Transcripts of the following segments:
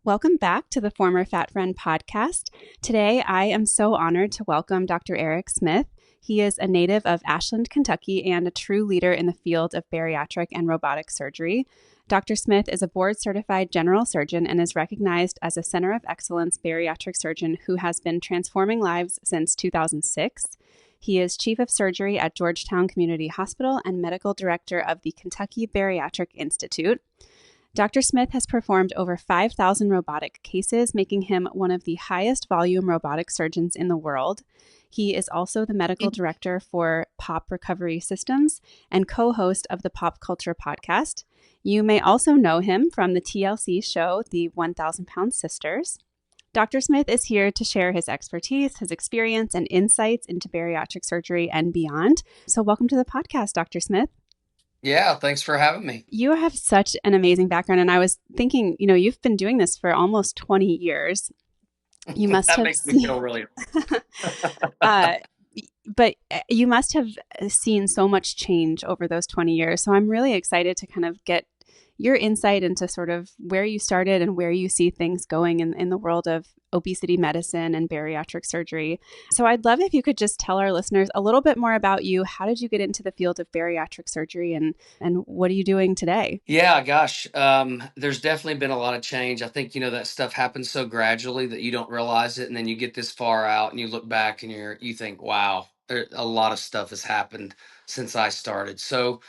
Welcome back to the Former Fat Friend podcast. Today, I am so honored to welcome Dr. Eric Smith. He is a native of Ashland, Kentucky, and a true leader in the field of bariatric and robotic surgery. Dr. Smith is a board certified general surgeon and is recognized as a Center of Excellence bariatric surgeon who has been transforming lives since 2006. He is chief of surgery at Georgetown Community Hospital and medical director of the Kentucky Bariatric Institute. Dr. Smith has performed over 5,000 robotic cases, making him one of the highest volume robotic surgeons in the world. He is also the medical director for Pop Recovery Systems and co host of the Pop Culture podcast. You may also know him from the TLC show, The 1,000 Pound Sisters. Dr. Smith is here to share his expertise, his experience, and insights into bariatric surgery and beyond. So, welcome to the podcast, Dr. Smith. Yeah, thanks for having me. You have such an amazing background. And I was thinking, you've been doing this for almost 20 years. You must That have makes me seen, feel really uh, but you must have seen so much change over those 20 years. So I'm really excited to kind of get your insight into sort of where you started and where you see things going in the world of obesity medicine and bariatric surgery. So I'd love if you could just tell our listeners a little bit more about you. How did you get into the field of bariatric surgery and what are you doing today? Yeah, gosh. There's definitely been a lot of change. I think, that stuff happens so gradually that you don't realize it. And then you get this far out and you look back and you think, wow, a lot of stuff has happened since I started. So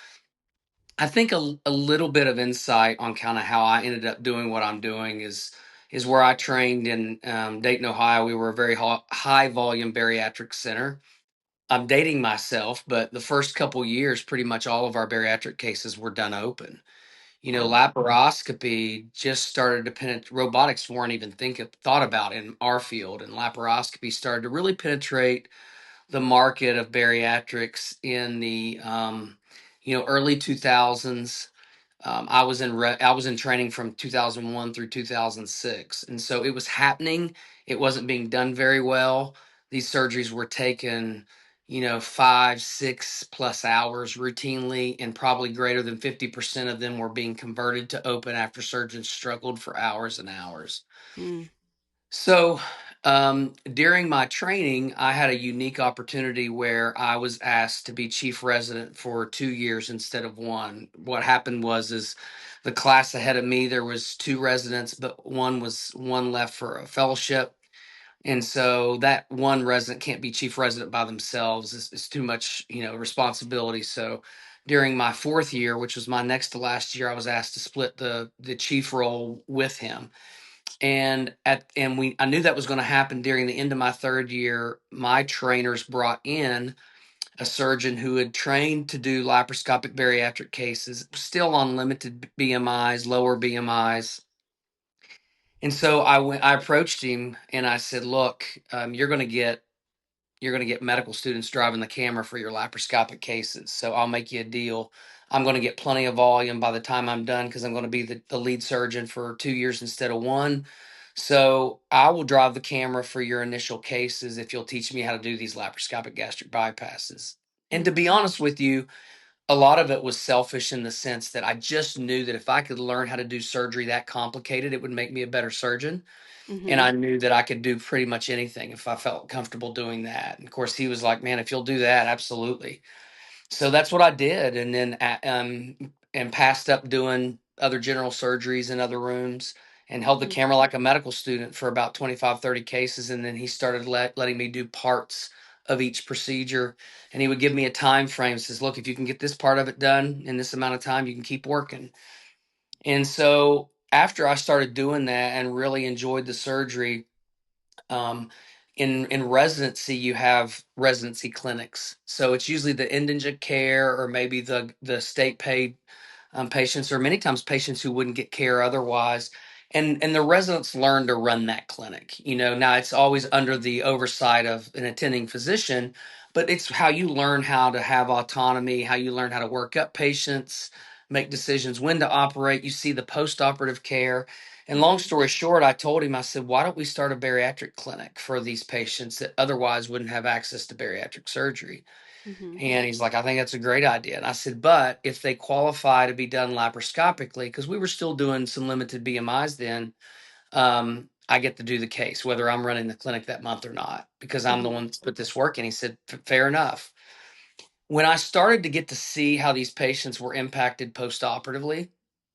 I think a little bit of insight on kind of how I ended up doing what I'm doing is where I trained in Dayton, Ohio. We were a very high volume bariatric center. I'm dating myself, but the first couple years, pretty much all of our bariatric cases were done open. Wow. Laparoscopy just started to penetrate. Robotics weren't even thought about in our field, and laparoscopy started to really penetrate the market of bariatrics in the early 2000s. I was in training from 2001 through 2006, and so it was happening. It wasn't being done very well. These surgeries were taken, 5, 6 plus hours routinely, and probably greater than 50% of them were being converted to open after surgeons struggled for hours and hours. Mm. So, during my training, I had a unique opportunity where I was asked to be chief resident for 2 years instead of one. What happened is the class ahead of me, there was two residents, but one left for a fellowship. And so that one resident can't be chief resident by themselves. It's too much, responsibility. So during my fourth year, which was my next to last year, I was asked to split the chief role with him, and I knew that was going to happen during the end of my third year. My trainers brought in a surgeon who had trained to do laparoscopic bariatric cases, still on limited BMIs, lower BMIs. And so I approached him and I said, look, you're going to get medical students driving the camera for your laparoscopic cases. So I'll make you a deal. I'm going to get plenty of volume by the time I'm done because I'm going to be the lead surgeon for 2 years instead of one. So I will drive the camera for your initial cases if you'll teach me how to do these laparoscopic gastric bypasses. And to Mm. be honest with you, a lot of it was selfish in the sense that I just knew that if I could learn how to do surgery that complicated, it would make me a better surgeon. And Mm-hmm. I knew that I could do pretty much anything if I felt comfortable doing that. And of course, he was like, "Man, if you'll do that, absolutely." So that's what I did, and then and passed up doing other general surgeries in other rooms, and held the Mm. camera like a medical student for about 25, 30 cases, and then he started letting me do parts of each procedure, and he would give me a time frame. Says, "Look, if you can get this part of it done in this amount of time, you can keep working." And so after I started doing that and really enjoyed the surgery, um, in residency, you have residency clinics. So it's usually the indigent care or maybe the state paid patients, or many times patients who wouldn't get care otherwise. And the residents learn to run that clinic. Now it's always under the oversight of an attending physician, but it's how you learn how to have autonomy, how you learn how to work up patients, make decisions when to operate. You see the post-operative care. And long Mm-hmm. story short, I told him, I said, why don't we start a bariatric clinic for these patients that otherwise wouldn't have access to bariatric surgery? Mm-hmm. And he's like, I think that's a great idea. And I said, but if they qualify to be done laparoscopically, because we were still doing some limited BMIs then, I get to do the case, whether I'm running the clinic that month or not, because I'm the Hmm. one that's put this work in. He said, fair enough. When I started to get to see how these patients were impacted post-operatively,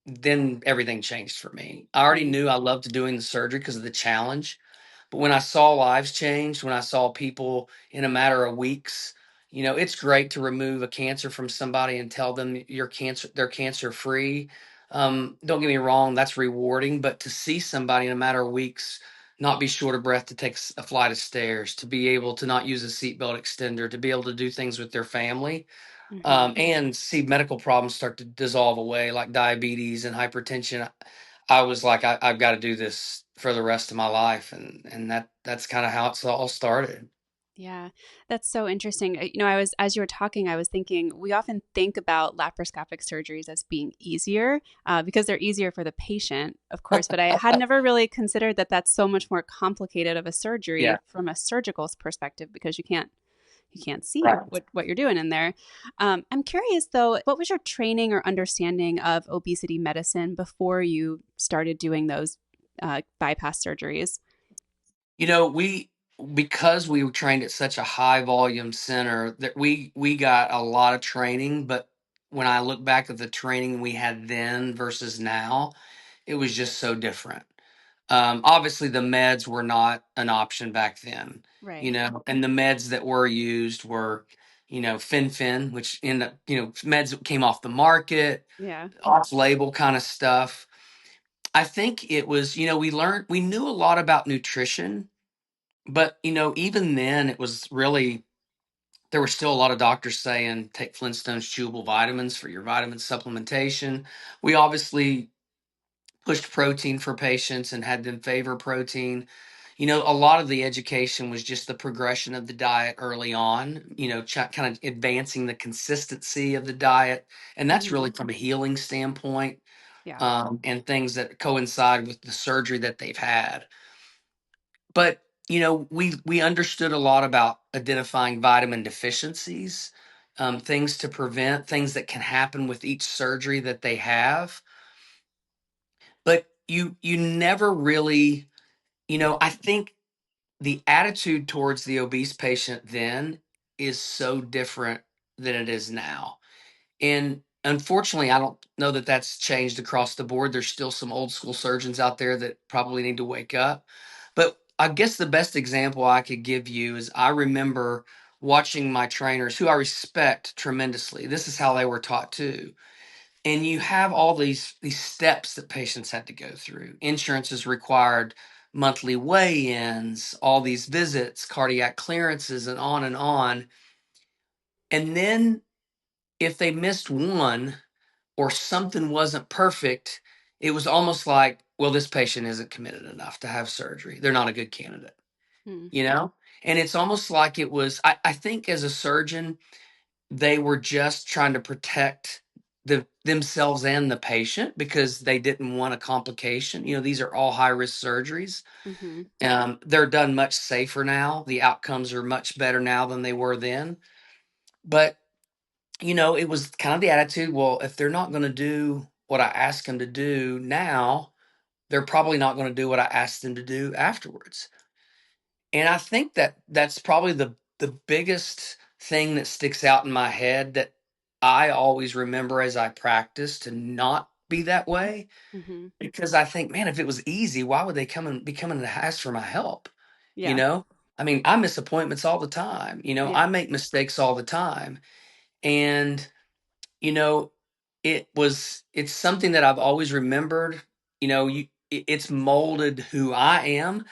then everything changed for me. I already Mm. knew I loved doing the surgery because of the challenge. But when I saw lives change, when I saw people in a matter of weeks, it's great to remove a cancer from somebody and tell them they're cancer free. Don't get me wrong, that's rewarding, but to see somebody in a matter of weeks not be short of breath to take a flight of stairs, to be able to not use a seatbelt extender, to be able to do things with their family, Hmm. and see medical problems start to dissolve away, like diabetes and hypertension. I was like, I've got to do this for the rest of my life, and that's kind of how it's all started. Yeah, that's so interesting. As you were talking, I was thinking we often think about laparoscopic surgeries as being easier because they're easier for the patient, of course, but I had never really considered that that's so much more complicated of a Yeah, surgery from a surgical perspective because you can't see right. what you're doing in there. I'm curious though, what was your training or understanding of obesity medicine before you started doing those bypass surgeries? We because we were trained at such a high volume center that we got a lot of training, but when I look back at the training we had then versus now, it was just so different. Obviously, the meds were not an option back then, Right. and the meds that were used were, fen, which ended up, meds that came off the market, Yeah. off label kind of stuff. I think it was, we knew a lot about nutrition, but, even then it was really, there were still a lot of doctors saying take Flintstones chewable vitamins for your vitamin supplementation. We obviously pushed protein for patients and had them favor protein. A lot of the education was just the progression of the diet early on, kind of advancing the consistency of the diet. And that's Hmm. really from a healing standpoint, Yeah. and things that coincide with the surgery that they've had. But, we understood a lot about identifying vitamin deficiencies, things to prevent, things that can happen with each surgery that they have. But you never really, I think the attitude towards the obese patient then is so different than it is now. And unfortunately, I don't know that that's changed across the board. There's still some old school surgeons out there that probably need to wake up. But I guess the best example I could give you is I remember watching my trainers, who I respect tremendously. This is how they were taught too. And you have all these steps that patients had to go through. Insurance is required, monthly weigh-ins, all these visits, cardiac clearances, and on and on. And then if they missed one or something wasn't perfect, it was almost like, well, this patient isn't committed enough to have surgery. They're not a good candidate, Hmm. you know? And it's almost like it was, I think as a surgeon, they were just trying to protect themselves and the patient because they didn't want a complication. These are all high risk surgeries. Hmm. They're done much safer now. The outcomes are much better now than they were then. But it was kind of the attitude. Well, if they're not going to do what I ask them to do now, they're probably not going to do what I asked them to do afterwards. And I think that that's probably the biggest thing that sticks out in my head that I always remember as I practice to not be that way, Hmm. because I think, man, if it was easy, why would they be coming to ask for my help? You Yeah. know, I mean, I miss appointments all the time. I Yeah. make mistakes all the time, and you know, it's something that I've always remembered. It's molded who I am,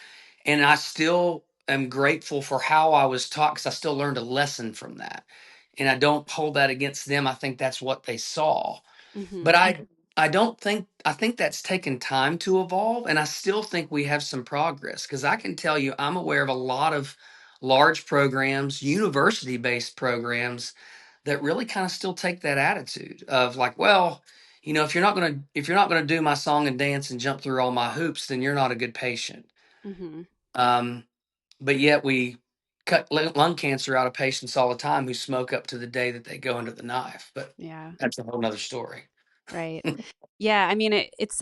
and I still am grateful for how I was taught because I still learned a lesson from that. And I don't hold that against them. I think that's what they saw. But Hmm. I don't think I think that's taken time to evolve, and I still think we have some progress because I can tell you I'm aware of a lot of large programs, university-based programs that really kind of still take that attitude of like, well, if you're not gonna do my song and dance and jump through all my hoops, then you're not a good patient. Hmm. Um, but yet we cut lung cancer out of patients all the time who smoke up to the day that they go under the knife. But Yeah. that's a whole nother story. Right. Yeah. I mean, it's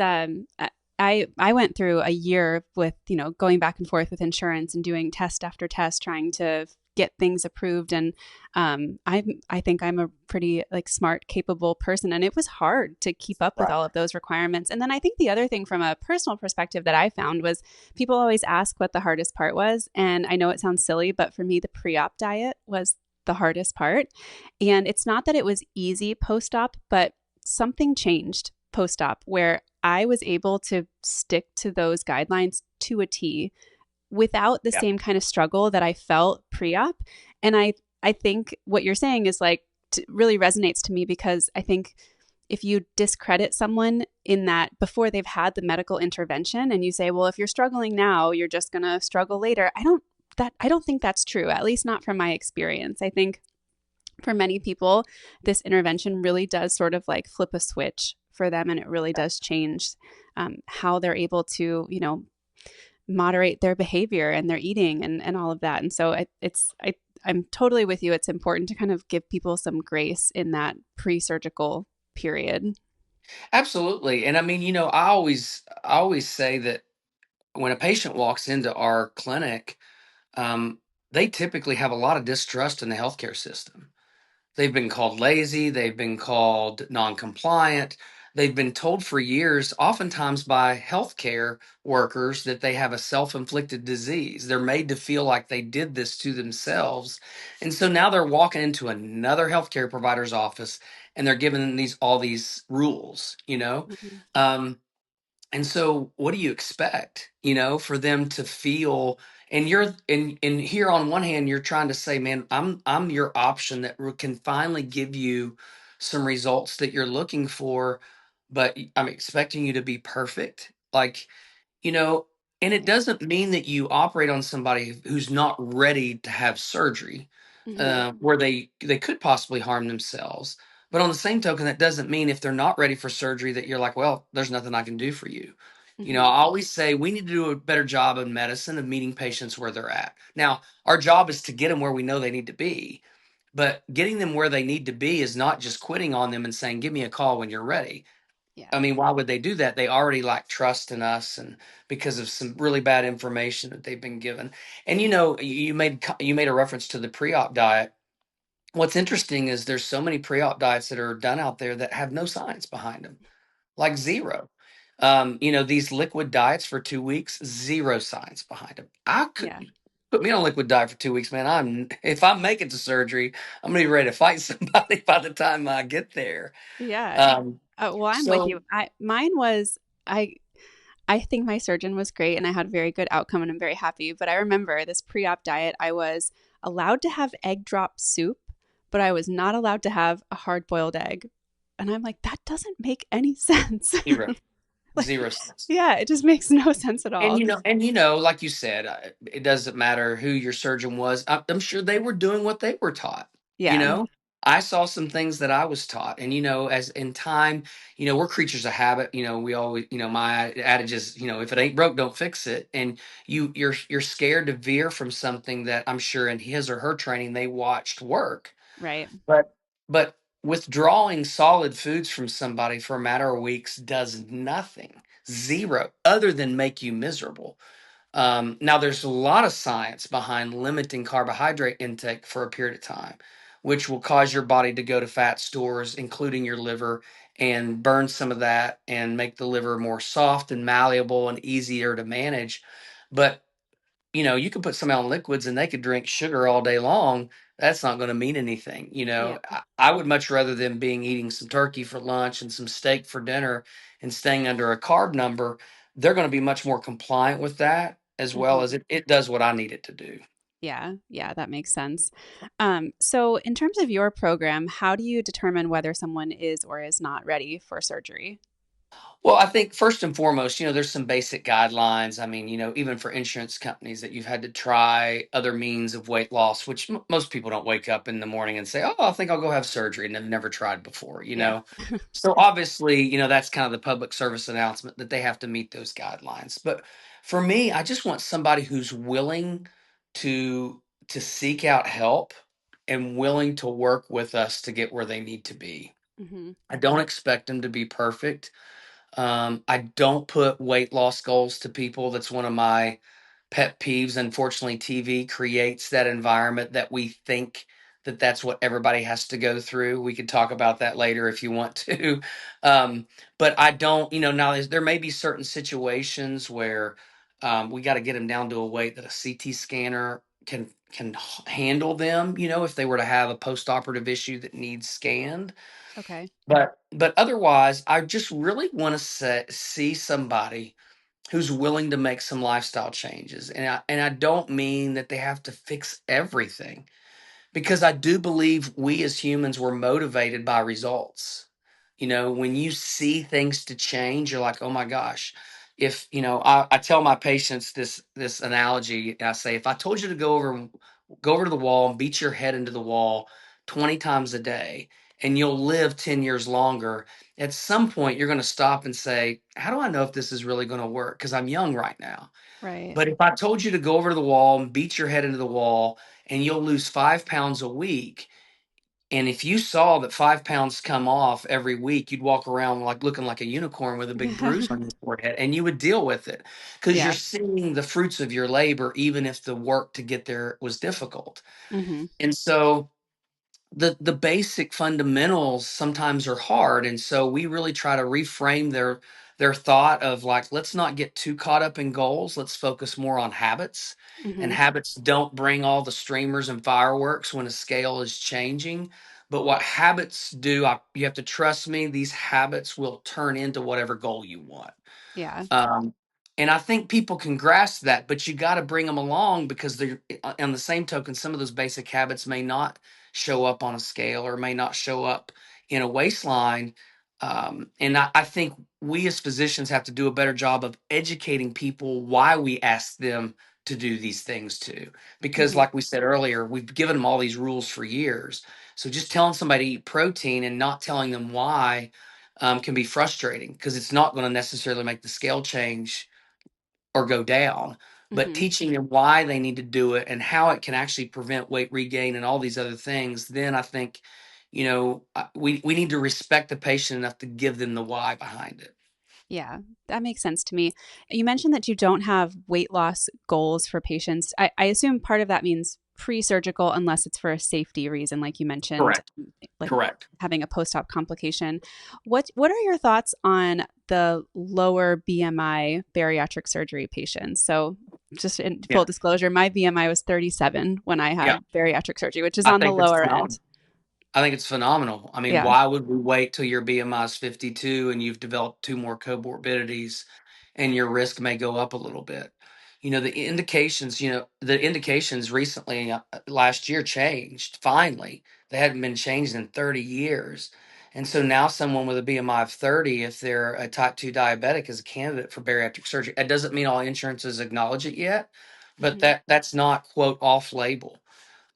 I went through a year with, going back and forth with insurance and doing test after test, trying to get things approved. And I think I'm a pretty like smart, capable person, and it was hard to keep up with Right. all of those requirements. And then I think the other thing from a personal perspective that I found was people always ask what the hardest part was, and I know it sounds silly, but for me, the pre-op diet was the hardest part. And it's not that it was easy post-op, but something changed post-op where I was able to stick to those guidelines to a T without the Yeah. same kind of struggle that I felt pre-op. And I think what you're saying is like really resonates to me, because I think if you discredit someone in that before they've had the medical intervention and you say, well, if you're struggling now, you're just going to struggle later. I don't think that's true, at least not from my experience. I think for many people, this intervention really does sort of like flip a switch for them, and it really does change how they're able to, moderate their behavior and their eating and all of that. And so I'm totally with you. It's important to kind of give people some grace in that pre-surgical period. Absolutely. And I mean, I always say that when a patient walks into our clinic, um, they typically have a lot of distrust in the healthcare system. They've been called lazy, they've been called non-compliant. They've been told for years, oftentimes by healthcare workers, that they have a self-inflicted disease. They're made to feel like they did this to themselves. And so now they're walking into another healthcare provider's office and they're given all these rules, you know? Mm-hmm. Um, and so what do you expect, for them to feel, and and here on one hand you're trying to say, man, I'm your option that can finally give you some results that you're looking for, but I'm expecting you to be perfect. Like, you know, and it Yeah. doesn't mean that you operate on somebody who's not ready to have surgery, Mm-hmm. where they could possibly harm themselves. But on the same token, that doesn't mean if they're not ready for surgery that you're like, well, there's nothing I can do for you. Mm-hmm. I always say we need to do a better job in medicine of meeting patients where they're at. Now, our job is to get them where we know they need to be, but getting them where they need to be is not just quitting on them and saying, give me a call when you're ready. Yeah. I mean, why would they do that? They already lack trust in us, and because of some really bad information that they've been given. And you made a reference to the pre-op diet. What's interesting is there's so many pre-op diets that are done out there that have no science behind them, like zero. These liquid diets for 2 weeks, zero science behind them. I could Yeah. put me on a liquid diet for 2 weeks, man. If I make it to surgery, I'm gonna be ready to fight somebody by the time I get there. Yeah. Um, Well, I'm with you. so Mine was, I think my surgeon was great and I had a very good outcome and I'm very happy. But I remember this pre-op diet, I was allowed to have egg drop soup, but I was not allowed to have a hard boiled egg. And I'm like, that doesn't make any sense. zero. Like, Zero sense. yeah, it just makes no sense at And all. Cause like you said, it doesn't matter who your surgeon was. I'm sure they were doing what they were taught. You yeah, know, I saw some things that I was taught, and as in time, we're creatures of habit. We always, my adage is, if it ain't broke, don't fix it. And you're scared to veer from something that I'm sure in his or her training they watched work. right. But withdrawing solid foods from somebody for a matter of weeks does nothing, zero, other than make you miserable. Now, there's a lot of science behind limiting carbohydrate intake for a period of time, which will cause your body to go to fat stores, including your liver, and burn some of that and make the liver more soft and malleable and easier to manage. But you could put somebody on liquids and they could drink sugar all day long. That's not going to mean anything. Yeah. I would much rather them being eating some turkey for lunch and some steak for dinner and staying under a carb number. They're going to be much more compliant with that, as well Hmm. as it does what I need it to do. Yeah. Yeah. That makes sense. So, in terms of your program, how do you determine whether someone is or is not ready for surgery? Well, I think first and foremost, there's some basic guidelines. I mean, even for insurance companies that you've had to try other means of weight loss, which most people don't wake up in the morning and say, "Oh, I think I'll go have surgery," and they've never tried before. Yeah. So obviously, that's kind of the public service announcement that they have to meet those guidelines. But for me, I just want somebody who's willing to seek out help and willing to work with us to get where they need to be. Hmm. I don't expect them to be perfect. I don't put weight loss goals to people. That's one of my pet peeves. Unfortunately, TV creates that environment that we think that that's what everybody has to go through. We could talk about that later if you want to. Um, but I don't, now there may be certain situations where we got to get them down to a weight that a CT scanner can handle them, if they were to have a post-operative issue that needs scanned. Okay. But otherwise, I just really want to see somebody who's willing to make some lifestyle changes. And I don't mean that they have to fix everything, because I do believe we as humans were motivated by results. When you see things to change, you're like, oh my gosh. If I tell my patients this analogy. I say, if I told you to go over to the wall and beat your head into the wall 20 times a day, and you'll live 10 years longer, at some point you're going to stop and say, how do I know if this is really going to work? Because I'm young right now. Right. But if I told you to go over to the wall and beat your head into the wall, and you'll lose 5 pounds a week, and if you saw that 5 pounds come off every week, you'd walk around like looking like a unicorn with a big bruise on your forehead, and you would deal with it because you're Yeah. seeing the fruits of your labor, even if the work to get there was difficult. Hmm. And so the basic fundamentals sometimes are hard, and so we really try to reframe their thought of like, let's not get too caught up in goals, let's focus more on habits. And Hmm. habits don't bring all the streamers and fireworks when a scale is changing, but what habits do, you have to trust me, these habits will turn into whatever goal you want. Yeah. um, and I think people can grasp that, but you got to bring them along, because they're on the same token. Some of those basic habits may not show up on a scale, or may not show up in a waistline. And I think we as physicians have to do a better job of educating people why we ask them to do these things too. Because, Hmm. like we said earlier, we've given them all these rules for years. So just telling somebody to eat protein and not telling them why can be frustrating, because it's not going to necessarily make the scale change or go down. But Hmm. teaching them why they need to do it and how it can actually prevent weight regain and all these other things, then I think, we need to respect the patient enough to give them the why behind it. Yeah, that makes sense to me. You mentioned that you don't have weight loss goals for patients. I assume part of that means pre-surgical, unless it's for a safety reason, like you mentioned, Correct. like Correct. having a post-op complication. What are your thoughts on the lower BMI bariatric surgery patients? So, just in full Yeah. disclosure, my BMI was 37 when I Yeah. had bariatric surgery, which is I on the think that's lower end. phenomenal. I think it's phenomenal. I mean, Yeah. why would we wait till your BMI is 52 and you've developed two more comorbidities and your risk may go up a little bit? The indications recently, last year, changed finally. They hadn't been changed in 30 years. And so now someone with a BMI of 30, if they're a type 2 diabetic, is a candidate for bariatric surgery. That doesn't mean all insurances acknowledge it yet, but Hmm. that's not, quote, off label.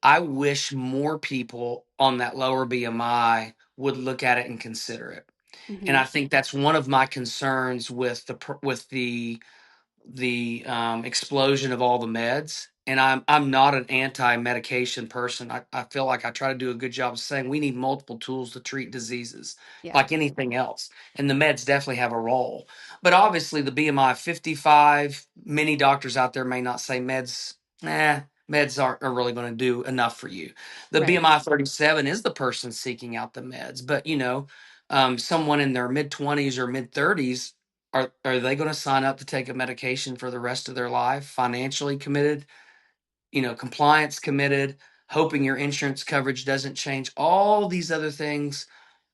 I wish more people on that lower BMI would look at it and consider it. And Hmm. I think that's one of my concerns with the explosion of all the meds. And I'm not an anti-medication person. I feel like I try to do a good job of saying we need multiple tools to treat diseases Yeah. like anything else. And the meds definitely have a role. But obviously the BMI 55, many doctors out there may not say meds aren't really going to do enough for you. The Right. BMI 37 is the person seeking out the meds. But someone in their mid 20s or mid 30s, are they going to sign up to take a medication for the rest of their life, financially committed, compliance committed, hoping your insurance coverage doesn't change, all these other things?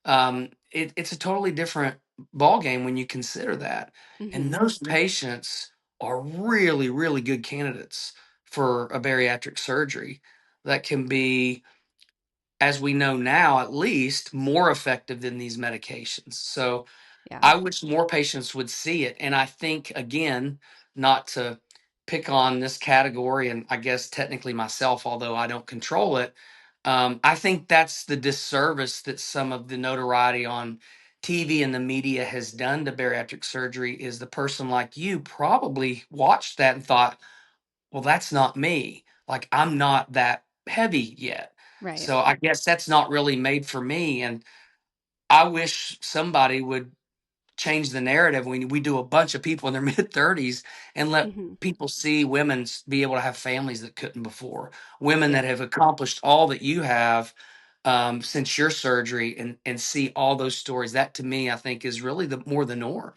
It's a totally different ball game when you consider that. And Hmm. those patients are really, really good candidates for a bariatric surgery that can be, as we know now, at least more effective than these medications. So Yeah. I wish more patients would see it. And I think, again, not to pick on this category, and I guess technically myself, although I don't control it, I think that's the disservice that some of the notoriety on TV and the media has done to bariatric surgery. Is the person like you probably watched that and thought, well, that's not me. Like, I'm not that heavy yet. Right. So I guess that's not really made for me. And I wish somebody would change the narrative. We do a bunch of people in their mid 30s and let Hmm. people see women be able to have families that couldn't before, women Yeah. that have accomplished all that you have since your surgery, and see all those stories. That to me, I think, is really the more the norm.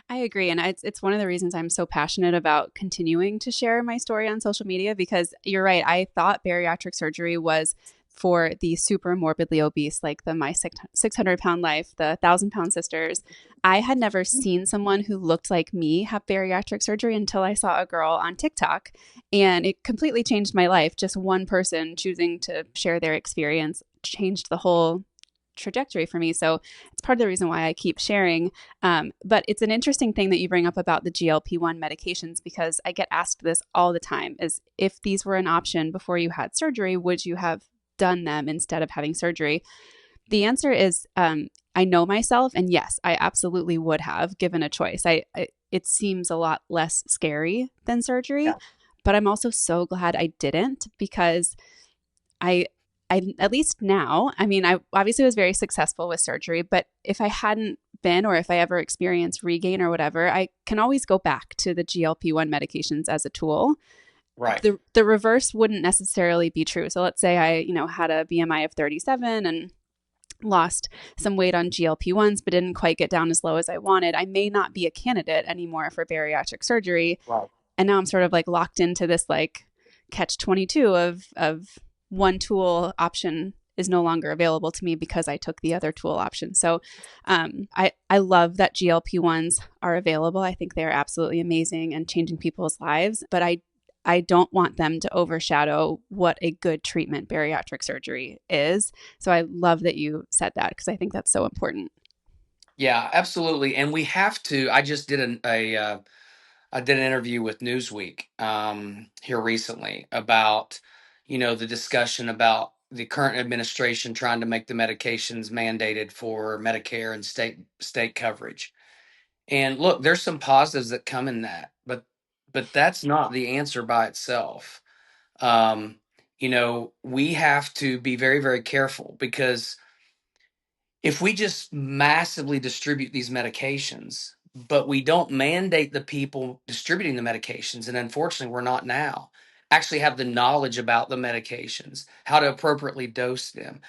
I agree. And it's one of the reasons I'm so passionate about continuing to share my story on social media because you're right. I thought bariatric surgery was for the super morbidly obese, like the My 600 Pound Life, the 1,000 Pound Sisters. I had never seen someone who looked like me have bariatric surgery until I saw a girl on TikTok. And it completely changed my life. Just one person choosing to share their experience changed the whole trajectory for me. So it's part of the reason why I keep sharing. But it's an interesting thing that you bring up about the GLP-1 medications because I get asked this all the time is if these were an option before you had surgery, would you have done them instead of having surgery? The answer is I know myself, and yes, I absolutely would have given a choice. It seems a lot less scary than surgery, Yeah. but I'm also so glad I didn't because I I at least now, I mean, I obviously was very successful with surgery, but if I hadn't been or if I ever experienced regain or whatever, I can always go back to the GLP-1 medications as a tool. Right. The reverse wouldn't necessarily be true. So let's say I, had a BMI of 37 and lost some weight on GLP-1s but didn't quite get down as low as I wanted. I may not be a candidate anymore for bariatric surgery, Right. and now I'm sort of like locked into this like catch 22 of one tool option is no longer available to me because I took the other tool option. So I love that GLP-1s are available. I think they're absolutely amazing and changing people's lives, but I don't want them to overshadow what a good treatment bariatric surgery is. So I love that you said that because I think that's so important. Yeah, absolutely. And we have to. I just did I did an interview with Newsweek here recently about, the discussion about the current administration trying to make the medications mandated for Medicare and state coverage. And look, there's some positives that come in that, but that's not the answer by itself. Um, we have to be very, very careful because if we just massively distribute these medications, but we don't mandate the people distributing the medications, and unfortunately, we're not now, actually have the knowledge about the medications, how to appropriately dose them,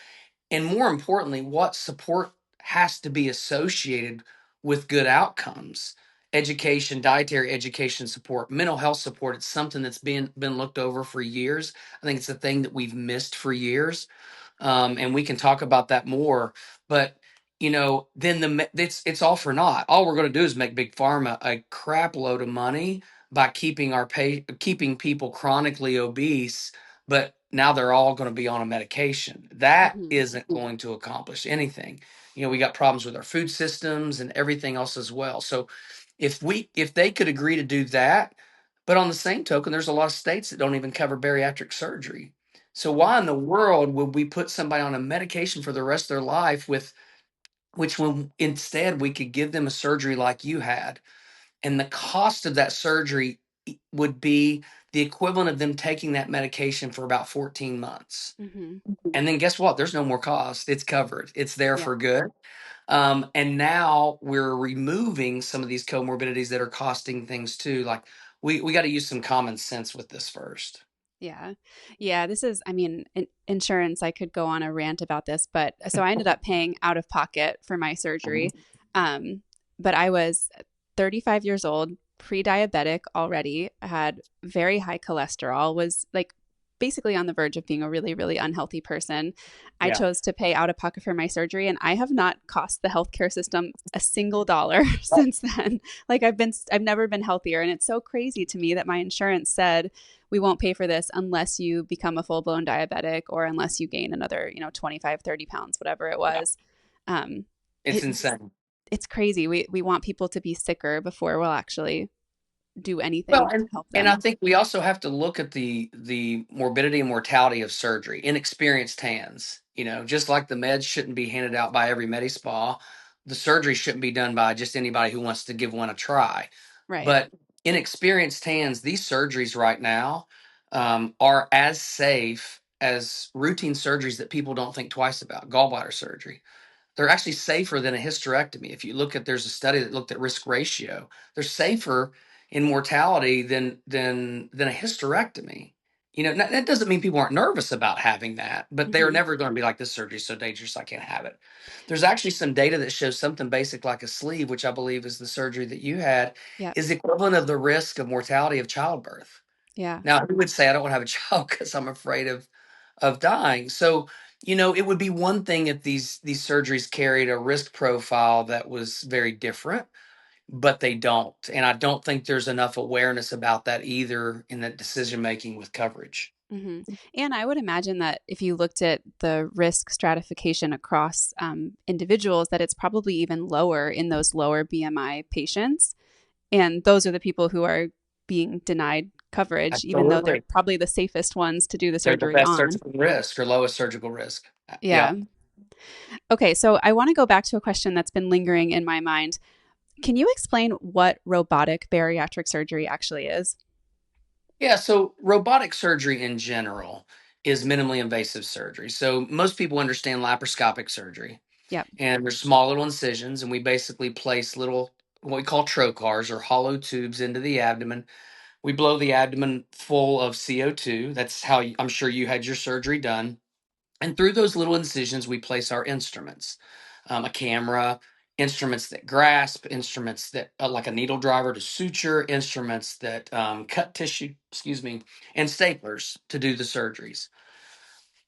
and more importantly, what support has to be associated with good outcomes. Education, dietary education support, mental health support. It's something that's been looked over for years. I think it's a thing that we've missed for years, and we can talk about that more. But then it's all for naught. All we're going to do is make big pharma a crap load of money by keeping people chronically obese. But now they're all going to be on a medication. That Mm-hmm. isn't going to accomplish anything. We got problems with our food systems and everything else as well. So if they could agree to do that, but on the same token, there's a lot of states that don't even cover bariatric surgery. So why in the world would we put somebody on a medication for the rest of their life with which when instead we could give them a surgery like you had, and the cost of that surgery would be the equivalent of them taking that medication for about 14 months. Mm-hmm. And then guess what? There's no more cost. It's covered. It's there Yeah. for good. And now we're removing some of these comorbidities that are costing things too. Like we got to use some common sense with this first. Yeah. Yeah. This is, I mean, insurance, I could go on a rant about this, but so I ended up paying out of pocket for my surgery. Um, but I was 35 years old, pre diabetic already, had very high cholesterol, was like basically on the verge of being a really, really unhealthy person. I Yeah. chose to pay out of pocket for my surgery, and I have not cost the healthcare system a single dollar since then. Like I've never been healthier. And it's so crazy to me that my insurance said, we won't pay for this unless you become a full blown diabetic or unless you gain another, 25, 30 pounds, whatever it Yeah. was. It's It's, insane. it's crazy. We want people to be sicker before we'll actually do Well, anything to help and I them. think we also have to look at the morbidity and mortality of surgery in experienced hands. Just like the meds shouldn't be handed out by every med spa, the surgery shouldn't be done by just anybody who wants to give one a try. Right. But in experienced hands, these surgeries right now are as safe as routine surgeries that people don't think twice about, gallbladder surgery. They're actually safer than a hysterectomy. If you look at, there's a study that looked at risk ratio. They're safer in mortality than a hysterectomy. That doesn't mean people aren't nervous about having that, but they're Hmm. never going to be like, this surgery is so dangerous, I can't have it. There's actually some data that shows something basic like a sleeve, which I believe is the surgery that you had, Yeah. is equivalent of the risk of mortality of childbirth. Yeah. Now, who would say I don't want to have a child because I'm afraid of dying? So, it would be one thing if these surgeries carried a risk profile that was very different, but they don't. And I don't think there's enough awareness about that either in that decision making with coverage. Hmm. And I would imagine that if you looked at the risk stratification across individuals, that it's probably even lower in those lower BMI patients. And those are the people who are being denied coverage, even though they're Absolutely. probably the safest ones to do the They're the surgery best on. surgical risk or lowest surgical risk. Yeah. Yeah. Okay. So I want to go back to a question that's been lingering in my mind. Can you explain what robotic bariatric surgery actually is? Yeah, so robotic surgery in general is minimally invasive surgery. So most people understand laparoscopic surgery, Yep. and there's small little incisions, and we basically place little what we call trocars or hollow tubes into the abdomen. We blow the abdomen full of CO2. That's how I'm sure you had your surgery done. And through those little incisions, we place our instruments, a camera, instruments that grasp, instruments that, like a needle driver to suture, instruments that cut tissue, excuse me, and staplers to do the surgeries.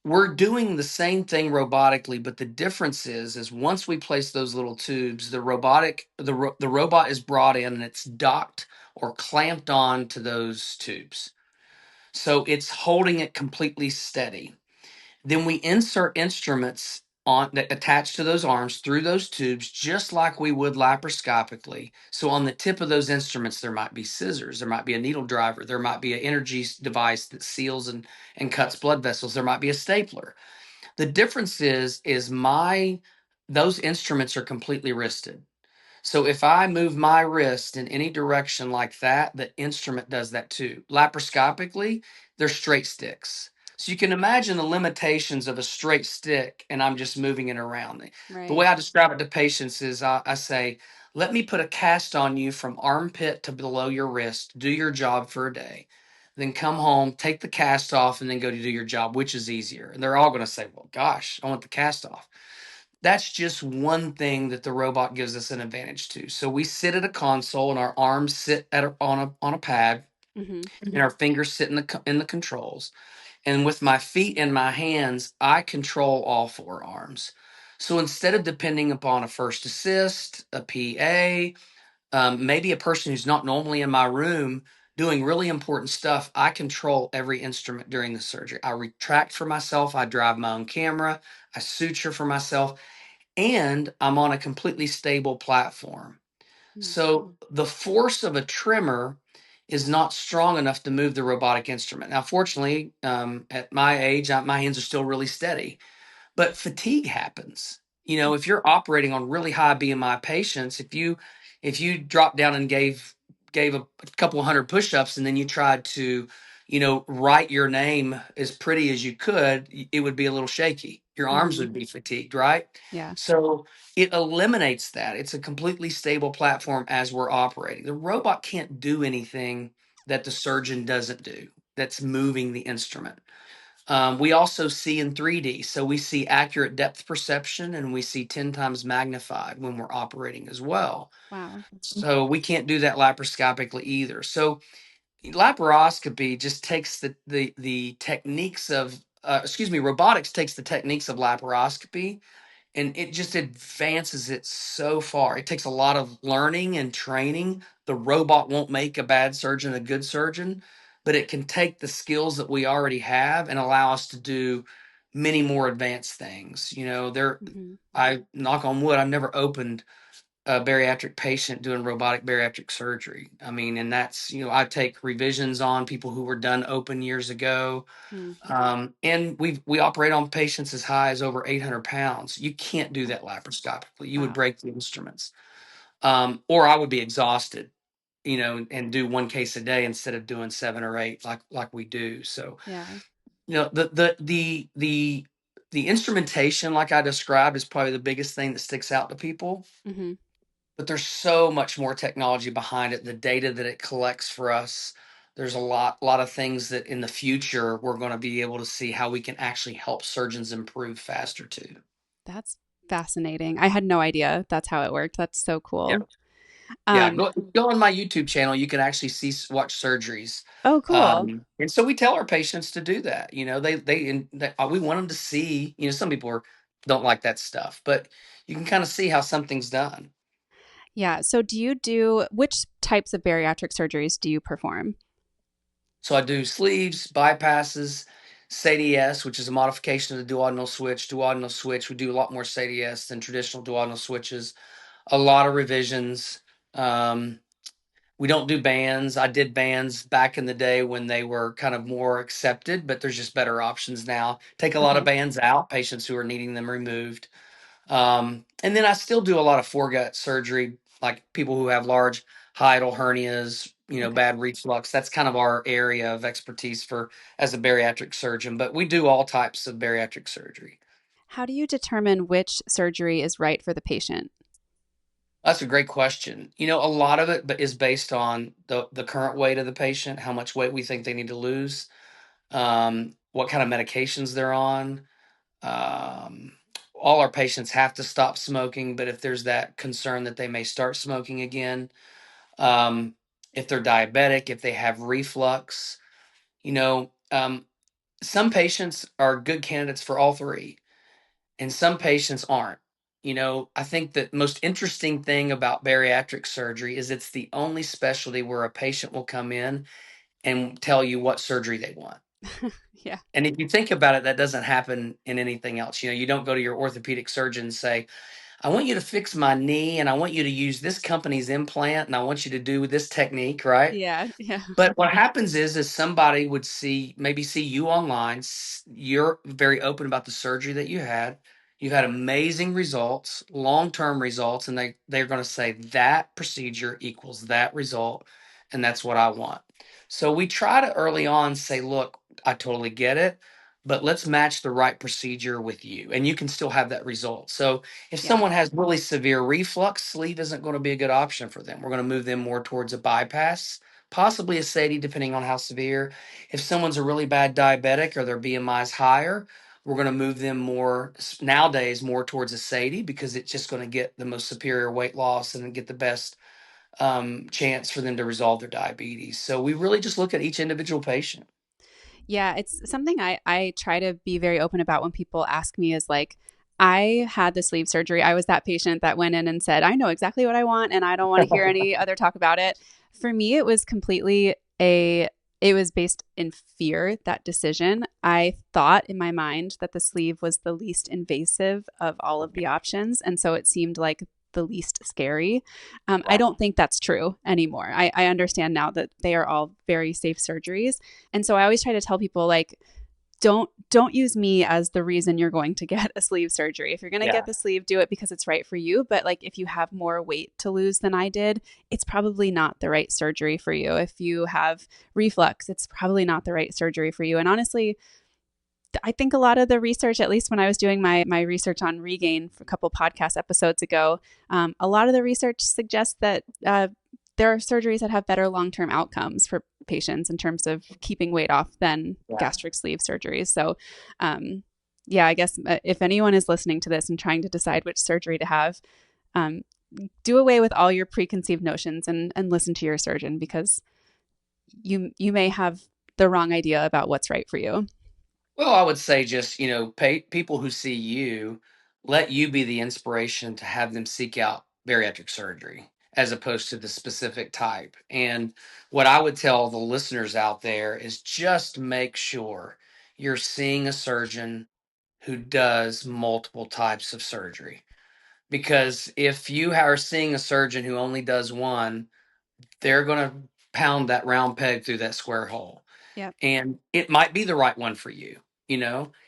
We're doing the same thing robotically, but the difference is once we place those little tubes, the robot is brought in and it's docked or clamped on to those tubes. So it's holding it completely steady. Then we insert instruments on that attach to those arms through those tubes, just like we would laparoscopically. So on the tip of those instruments, there might be scissors, there might be a needle driver, there might be an energy device that seals and cuts blood vessels, there might be a stapler. The difference is my those instruments are completely wristed. So if I move my wrist in any direction like that, the instrument does that too. Laparoscopically, they're straight sticks. So you can imagine the limitations of a straight stick, and I'm just moving it around. The way Right. I describe it to patients is I say, let me put a cast on you from armpit to below your wrist, do your job for a day. Then come home, take the cast off, and then go to do your job, which is easier. And they're all going to say, well, gosh, I want the cast off. That's just one thing that the robot gives us an advantage to. So we sit at a console and our arms sit on a pad Hmm. and our fingers sit in the controls. And with my feet and my hands, I control all four arms. So instead of depending upon a first assist, a PA, maybe a person who's not normally in my room doing really important stuff, I control every instrument during the surgery. I retract for myself, I drive my own camera, I suture for myself, and I'm on a completely stable platform. So the force of a tremor is not strong enough to move the robotic instrument. Now, fortunately, at my age, my hands are still really steady, but fatigue happens. If you're operating on really high BMI patients, if you drop down and gave a couple hundred push-ups and then you tried to, write your name as pretty as you could, it would be a little shaky. Your arms Hmm. would be fatigued, right? Yeah. So it eliminates that. It's a completely stable platform as we're operating. The robot can't do anything that the surgeon doesn't do. That's moving the instrument. We also see in 3D, so we see accurate depth perception and we see 10 times magnified when we're operating as well. Wow. So we can't do that laparoscopically either. So laparoscopy just takes the techniques of, robotics takes the techniques of laparoscopy and it just advances it so far. It takes a lot of learning and training. The robot won't make a bad surgeon a good surgeon, but it can take the skills that we already have and allow us to do many more advanced things. There, Hmm. I knock on wood, I've never opened a bariatric patient doing robotic bariatric surgery. I mean, and that's, I take revisions on people who were done open years ago, Mm. and we operate on patients as high as over 800 pounds. You can't do that laparoscopically. You would Wow. break the instruments, or I would be exhausted, and do one case a day instead of doing seven or eight like we do. So, Yeah. the the instrumentation, like I described, is probably the biggest thing that sticks out to people. Hmm. But there's so much more technology behind it. The data that it collects for us. There's a lot of things that in the future we're going to be able to see how we can actually help surgeons improve faster too. That's fascinating. I had no idea that's how it worked. That's so Yeah. cool. Yeah, Um, go on my YouTube channel. You can actually watch surgeries, oh, cool. and so we tell our patients to do that. You know, we want them to see. You know, some people don't like that stuff, but you can kind of see how something's done. Yeah. So, which types of bariatric surgeries do you perform? So I do sleeves, bypasses, SADS, which is a modification of the duodenal switch. Duodenal switch, we do a lot more SADS than traditional duodenal switches. A lot of revisions. Um, We don't do bands. I did bands back in the day when they were kind of more accepted, but there's just better options now. Take a lot of Okay. bands out, patients who are needing them removed. And then I still do a lot of foregut surgery, like people who have large hiatal hernias, Okay. bad reflux. That's kind of our area of expertise for as a bariatric surgeon, but we do all types of bariatric surgery. How do you determine which surgery is right for the patient? That's a great question. A lot of it is based on the current weight of the patient, how much weight we think they need to lose, what kind of medications they're on. Um, all our patients have to stop smoking, but if there's that concern that they may start smoking again, um, if they're diabetic, if they have reflux, some patients are good candidates for all three, and some patients aren't. I think the most interesting thing about bariatric surgery is it's the only specialty where a patient will come in and tell you what surgery they want. Yeah. And if you think about it, that doesn't happen in anything else. You don't go to your orthopedic surgeon and say, I want you to fix my knee and I want you to use this company's implant and I want you to do this technique, right? Yeah. Yeah. But what happens is somebody would maybe see you online. You're very open about the surgery that you had. You've had amazing results, long-term results, and they're going to say that procedure equals that result, and that's what I want. So we try to early on say, look, I totally get it, but let's match the right procedure with you, and you can still have that result. So if Yeah. someone has really severe reflux, sleeve isn't going to be a good option for them. We're going to move them more towards a bypass, possibly a SATI, depending on how severe. If someone's a really bad diabetic or their BMI is higher, we're going to move them nowadays more towards a SATI because it's just going to get the most superior weight loss and get the best chance for them to resolve their diabetes. So we really just look at each individual patient. Yeah, it's something I try to be very open about when people ask me is like, I had the sleeve surgery. I was that patient that went in and said, I know exactly what I want and I don't want to hear any other talk about it. For me, it was it was based in fear, that decision. I thought in my mind that the sleeve was the least invasive of all of the options. And so it seemed like the least scary. I Yeah. don't think that's true anymore. I understand now that they are all very safe surgeries. And so I always try to tell people like don't use me as the reason you're going to get a sleeve surgery. If you're going to Yeah. get the sleeve, do it because it's right for you, but like if you have more weight to lose than I did, it's probably not the right surgery for you. If you have reflux, it's probably not the right surgery for you. And honestly, I think a lot of the research, at least when I was doing my research on Regain for a couple podcast episodes ago, a lot of the research suggests that there are surgeries that have better long term outcomes for patients in terms of keeping weight off than Yeah. gastric sleeve surgeries. So, yeah, I guess if anyone is listening to this and trying to decide which surgery to have, um, do away with all your preconceived notions and listen to your surgeon because you may have the wrong idea about what's right for you. Well, I would say just, people who see you, let you be the inspiration to have them seek out bariatric surgery as opposed to the specific type. And what I would tell the listeners out there is just make sure you're seeing a surgeon who does multiple types of surgery. Because if you are seeing a surgeon who only does one, they're going to pound that round peg through that square hole, Yep. and it might be the right one for you.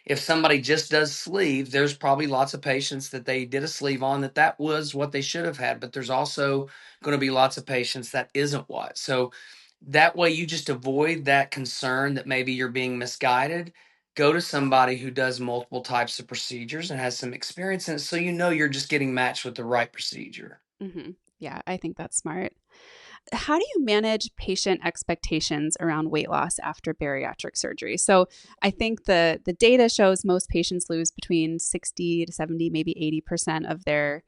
If somebody just does sleeve, there's probably lots of patients that they did a sleeve on that was what they should have had, but there's also going to be lots of patients that isn't what. So that way you just avoid that concern that maybe you're being misguided, go to somebody who does multiple types of procedures and has some experience in it, so you know you're just getting matched with the right procedure. Yeah, I think that's smart. How do you manage patient expectations around weight loss after bariatric surgery? So I think the data shows most patients lose between 60 to 70, maybe 80% of their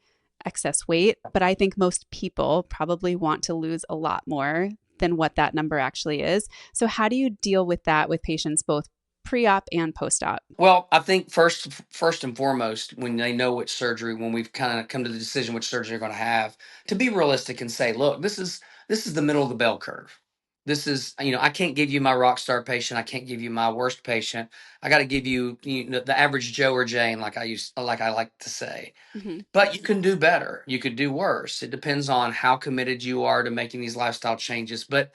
excess weight. But I think most people probably want to lose a lot more than what that number actually is. So how do you deal with that with patients both pre-op and post-op? Well, I think first and foremost, when they know which surgery, when we've kind of come to the decision which surgery they're going to have, to be realistic and say, look, this is the middle of the bell curve. This is, I can't give you my rock star patient. I can't give you my worst patient. I got to give you, the average Joe or Jane, like I like to say. Mm-hmm. But you can do better. You could do worse. It depends on how committed you are to making these lifestyle changes. But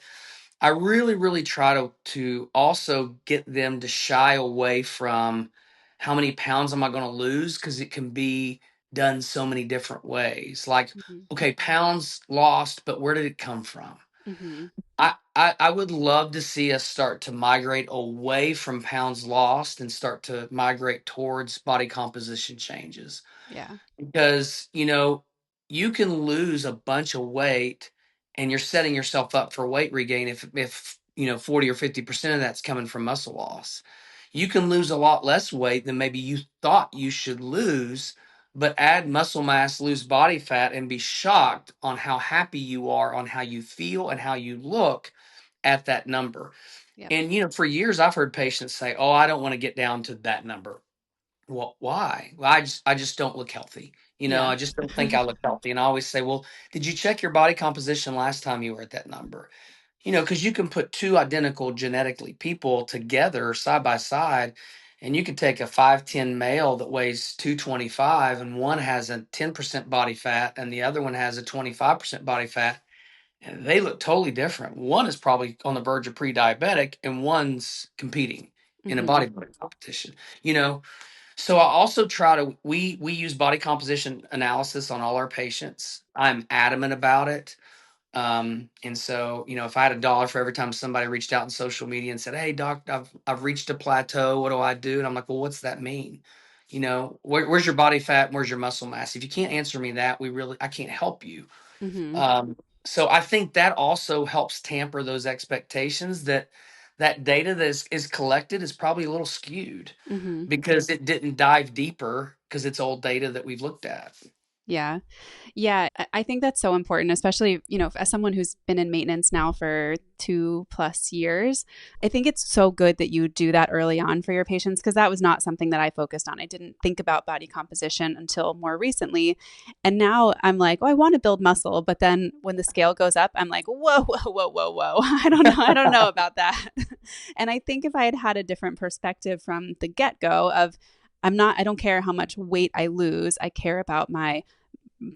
I really, really try to also get them to shy away from how many pounds am I going to lose, because it can be done so many different ways. Like, Mm-hmm. okay, pounds lost, but where did it come from? Mm-hmm. I would love to see us start to migrate away from pounds lost and start to migrate towards body composition changes, Yeah. because you can lose a bunch of weight and you're setting yourself up for weight regain if 40 or 50% of that's coming from muscle loss. You can lose a lot less weight than maybe you thought you should lose, but add muscle mass, lose body fat, and be shocked on how happy you are, on how you feel and how you look at that number. Yep. And for years I've heard patients say, oh, I don't want to get down to that number. Well, why? Well, I just don't look healthy. Yeah. I just don't think I look healthy. And I always say, well, did you check your body composition last time you were at that number? Because you can put two identical genetically people together side by side, and you could take a 5'10" male that weighs 225, and one has a 10% body fat, and the other one has a 25% body fat, and they look totally different. One is probably on the verge of pre-diabetic, and one's competing in a Mm-hmm. bodybuilding competition. You know, so I also try to we use body composition analysis on all our patients. I'm adamant about it. And so, if I had $1 for every time somebody reached out in social media and said, "Hey doc, I've reached a plateau. What do I do?" And I'm like, "Well, what's that mean? Where's your body fat? And where's your muscle mass? If you can't answer me that, I can't help you." Mm-hmm. So I think that also helps tamper those expectations, that data that is collected is probably a little skewed Mm-hmm. because it didn't dive deeper, because it's old data that we've looked at. Yeah. Yeah, I think that's so important, especially, as someone who's been in maintenance now for 2+ years. I think it's so good that you do that early on for your patients, because that was not something that I focused on. I didn't think about body composition until more recently. And now I'm like, oh, I want to build muscle. But then when the scale goes up, I'm like, whoa, whoa, whoa, whoa, whoa. I don't know. I don't know about that. And I think if I had had a different perspective from the get go of, I don't care how much weight I lose, I care about my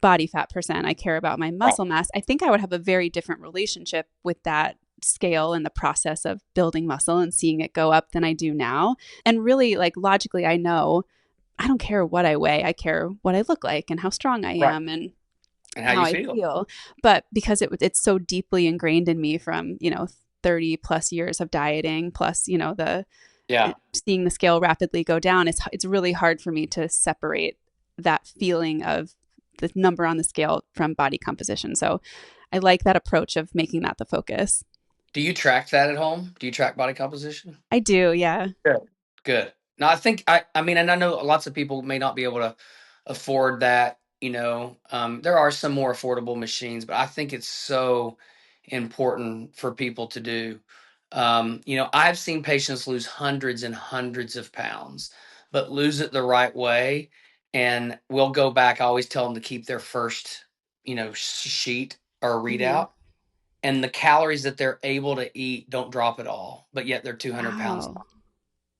body fat percent, I care about my Right. muscle mass, I think I would have a very different relationship with that scale and the process of building muscle and seeing it go up than I do now. And really, like, logically, I know I don't care what I weigh. I care what I look like and how strong I Right. am and And how how you I feel. feel. But because it's so deeply ingrained in me from, 30+ years of dieting, plus, Yeah. seeing the scale rapidly go down, it's really hard for me to separate that feeling of the number on the scale from body composition. So I like that approach of making that the focus. Do you track that at home? Do you track body composition? I do, yeah. Good. Good. No, I think I mean, and I know lots of people may not be able to afford that. There are some more affordable machines, but I think it's so important for people to do. I've seen patients lose hundreds and hundreds of pounds, but lose it the right way. And we'll go back. I always tell them to keep their first, sheet or Hmm. readout, and the calories that they're able to eat don't drop at all, but yet they're 200 pounds. Wow.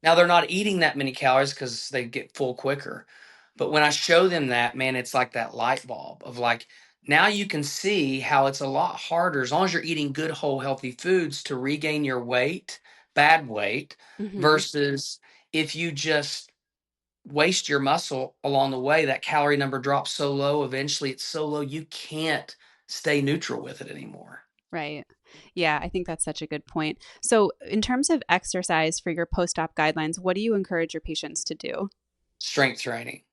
Now they're not eating that many calories because they get full quicker. But when I show them that, man, it's like that light bulb of like, now you can see how it's a lot harder, as long as you're eating good, whole, healthy foods, to regain your weight, bad weight, Hmm. versus if you just waste your muscle along the way, that calorie number drops so low, eventually it's so low you can't stay neutral with it anymore. Right. Yeah, I think that's such a good point. So, in terms of exercise for your post op guidelines, what do you encourage your patients to do? Strength training.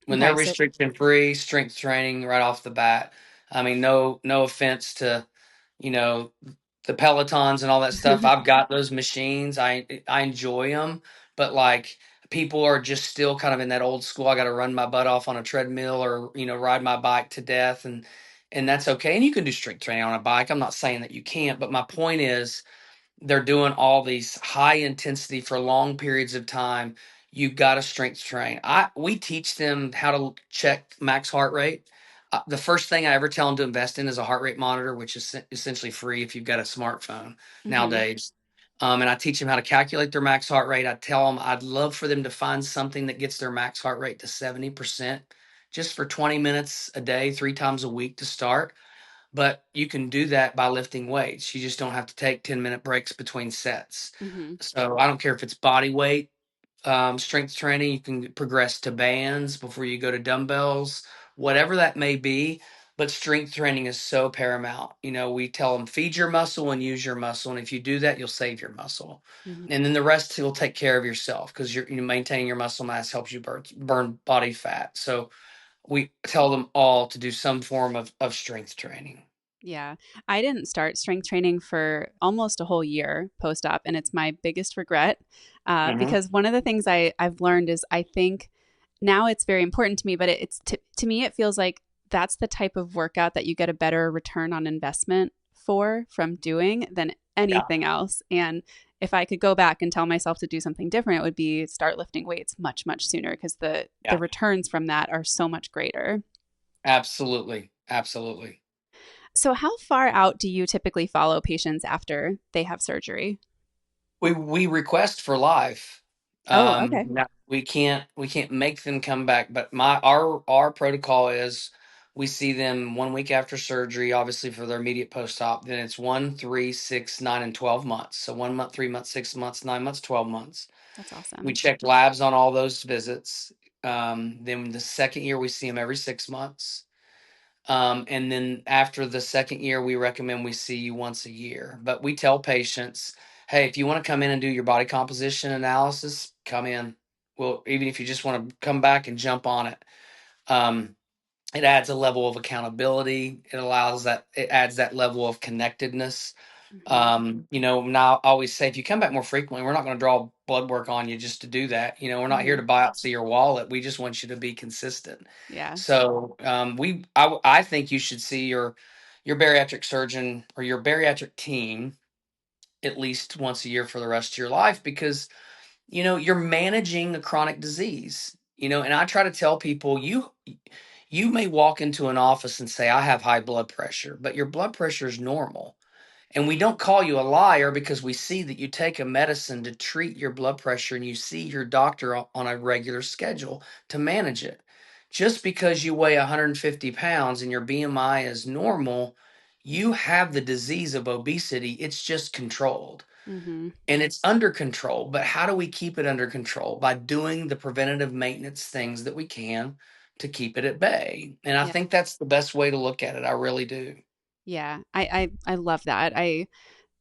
When they're Okay, so, restriction free, strength training right off the bat. I mean, no offense to, you know, the Pelotons and all that stuff. I've got those machines. I enjoy them, but like people are just still kind of in that old school. I got to run my butt off on a treadmill or ride my bike to death, and that's okay. And you can do strength training on a bike. I'm not saying that you can't, but my point is they're doing all these high intensity for long periods of time. You got to strength train. We teach them how to check max heart rate. The first thing I ever tell them to invest in is a heart rate monitor, which is essentially free if you've got a smartphone hmm nowadays. And I teach them how to calculate their max heart rate. I tell them I'd love for them to find something that gets their max heart rate to 70% just for 20 minutes a day, 3 times a week to start, but you can do that by lifting weights. You just don't have to take 10-minute breaks between sets. hmm So I don't care if it's body weight, strength training, you can progress to bands before you go to dumbbells, whatever that may be. But strength training is so paramount. We tell them feed your muscle and use your muscle. And if you do that, you'll save your muscle. hmm And then the rest will take care of yourself because maintaining your muscle mass helps you burn body fat. So we tell them all to do some form of strength training. Yeah, I didn't start strength training for almost a whole year post op, and it's my biggest regret Hmm. because one of the things I've learned is I think now it's very important to me, but it's to me, it feels like that's the type of workout that you get a better return on investment for from doing than Yeah, anything else. And if I could go back and tell myself to do something different, it would be start lifting weights much, much sooner because the yeah, returns from that are so much greater. absolutely, absolutely. So, how far out do you typically follow patients after they have surgery? We request for life. Oh, okay. Now we can't make them come back, but our protocol is we see them 1 week after surgery, obviously for their immediate post op. Then it's 1, 3, 6, 9, and 12 months. So 1 month, 3 months, 6 months, 9 months, 12 months. That's We awesome. check labs on all those visits. Then the second year we see them every 6 months. And then after the second year, we recommend we see you once a year. But we tell patients, hey, if you want to come in and do your body composition analysis, come in. Well, even if you just want to come back and jump on it, um, it adds a level of accountability. It adds that level of connectedness. Hmm Now I always say if you come back more frequently, we're not going to draw blood work on you just to do that. We're not here hmm to biopsy your wallet. We just want you to be consistent. Yeah. So I think you should see your bariatric surgeon or your bariatric team at least once a year for the rest of your life because you're managing a chronic disease. And I try to tell people you may walk into an office and say I have high blood pressure, but your blood pressure is normal, and we don't call you a liar because we see that you take a medicine to treat your blood pressure and you see your doctor on a regular schedule to manage it. Just because you weigh 150 pounds and your BMI is normal, you have the disease of obesity. It's just controlled hmm and it's under control. But how do we keep it under control? By doing the preventative maintenance things that we can to keep it at bay. And I Yeah. think that's the best way to look at it. I really do. Yeah. I love that.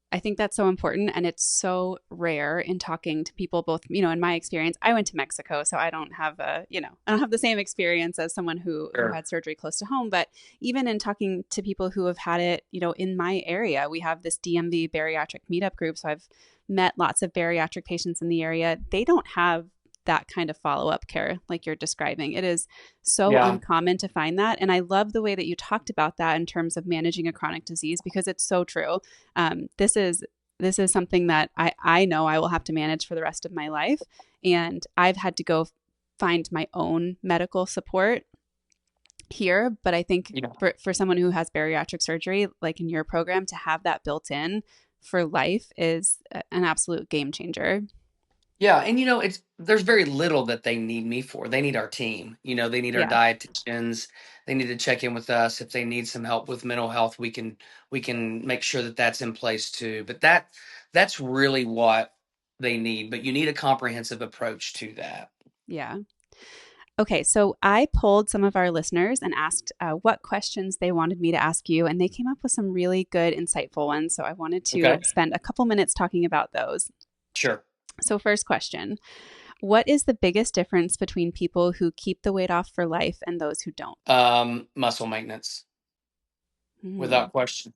I think that's so important, and it's so rare in talking to people. Both, in my experience, I went to Mexico, so I don't have I don't have the same experience as someone who Sure. had surgery close to home. But even in talking to people who have had it, in my area, we have this DMV bariatric meetup group. So I've met lots of bariatric patients in the area. They don't have that kind of follow up care like you're describing. It is so Yeah. uncommon to find that. And I love the way that you talked about that in terms of managing a chronic disease because it's so true. This is something that I know I will have to manage for the rest of my life. And I've had to go find my own medical support here. But I think Yeah. for someone who has bariatric surgery, like in your program, to have that built in for life is an absolute game changer. Yeah, and it's there's very little that they need me for. They need our team. They need our Yeah. dietitians. They need to check in with us if they need some help with mental health. We can make sure that that's in place too. But that's really what they need. But you need a comprehensive approach to that. Yeah. Okay, so I polled some of our listeners and asked what questions they wanted me to ask you, and they came up with some really good, insightful ones. So I wanted Okay. to spend a couple minutes talking about those. Sure. So, first question: what is the biggest difference between people who keep the weight off for life and those who don't? Muscle maintenance, Hmm. without question.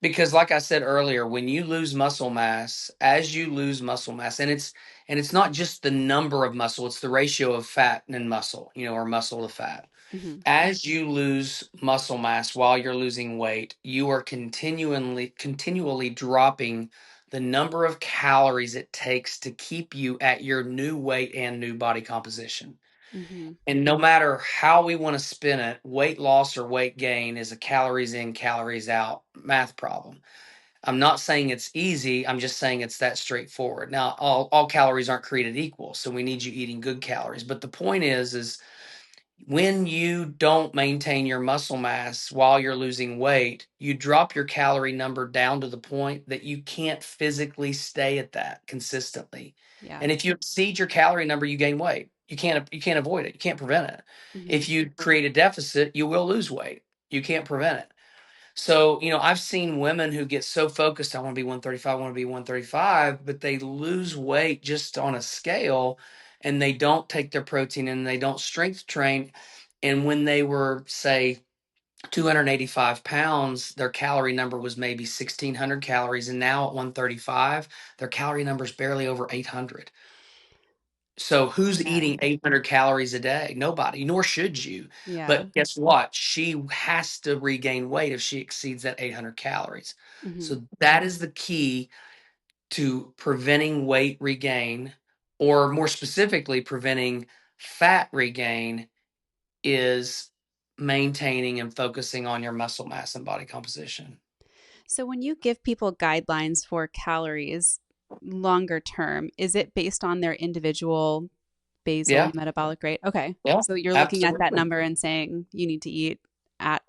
Because like I said earlier, when you lose muscle mass, as you lose muscle mass, and it's not just the number of muscle, it's the ratio of fat and muscle, or muscle to fat. Hmm. As you lose muscle mass while you're losing weight, you are continually dropping the number of calories it takes to keep you at your new weight and new body composition. Hmm. And no matter how we want to spin it, weight loss or weight gain is a calories in, calories out math problem. I'm not saying it's easy. I'm just saying it's that straightforward. Now, all calories aren't created equal, so we need you eating good calories. But the point is when you don't maintain your muscle mass while you're losing weight, you drop your calorie number down to the point that you can't physically stay at that consistently. Yeah. And if you exceed your calorie number, you gain weight. You can't avoid it. You can't prevent it. Hmm. If you create a deficit, you will lose weight. You can't prevent it. So, I've seen women who get so focused, I want to be 135, I want to be 135, but they lose weight just on a scale and they don't take their protein and they don't strength train. And when they were, say, 285 pounds, their calorie number was maybe 1,600 calories. And now at 135, their calorie number is barely over 800. So who's Yeah. eating 800 calories a day? Nobody, nor should you. Yeah. But guess what? She has to regain weight if she exceeds that 800 calories. Hmm. So that is the key to preventing weight regain, or more specifically, preventing fat regain, is maintaining and focusing on your muscle mass and body composition. So, when you give people guidelines for calories longer term, is it based on their individual basal Yeah, metabolic rate? Okay. yeah, So you're looking at that absolutely. number and saying you need to eat at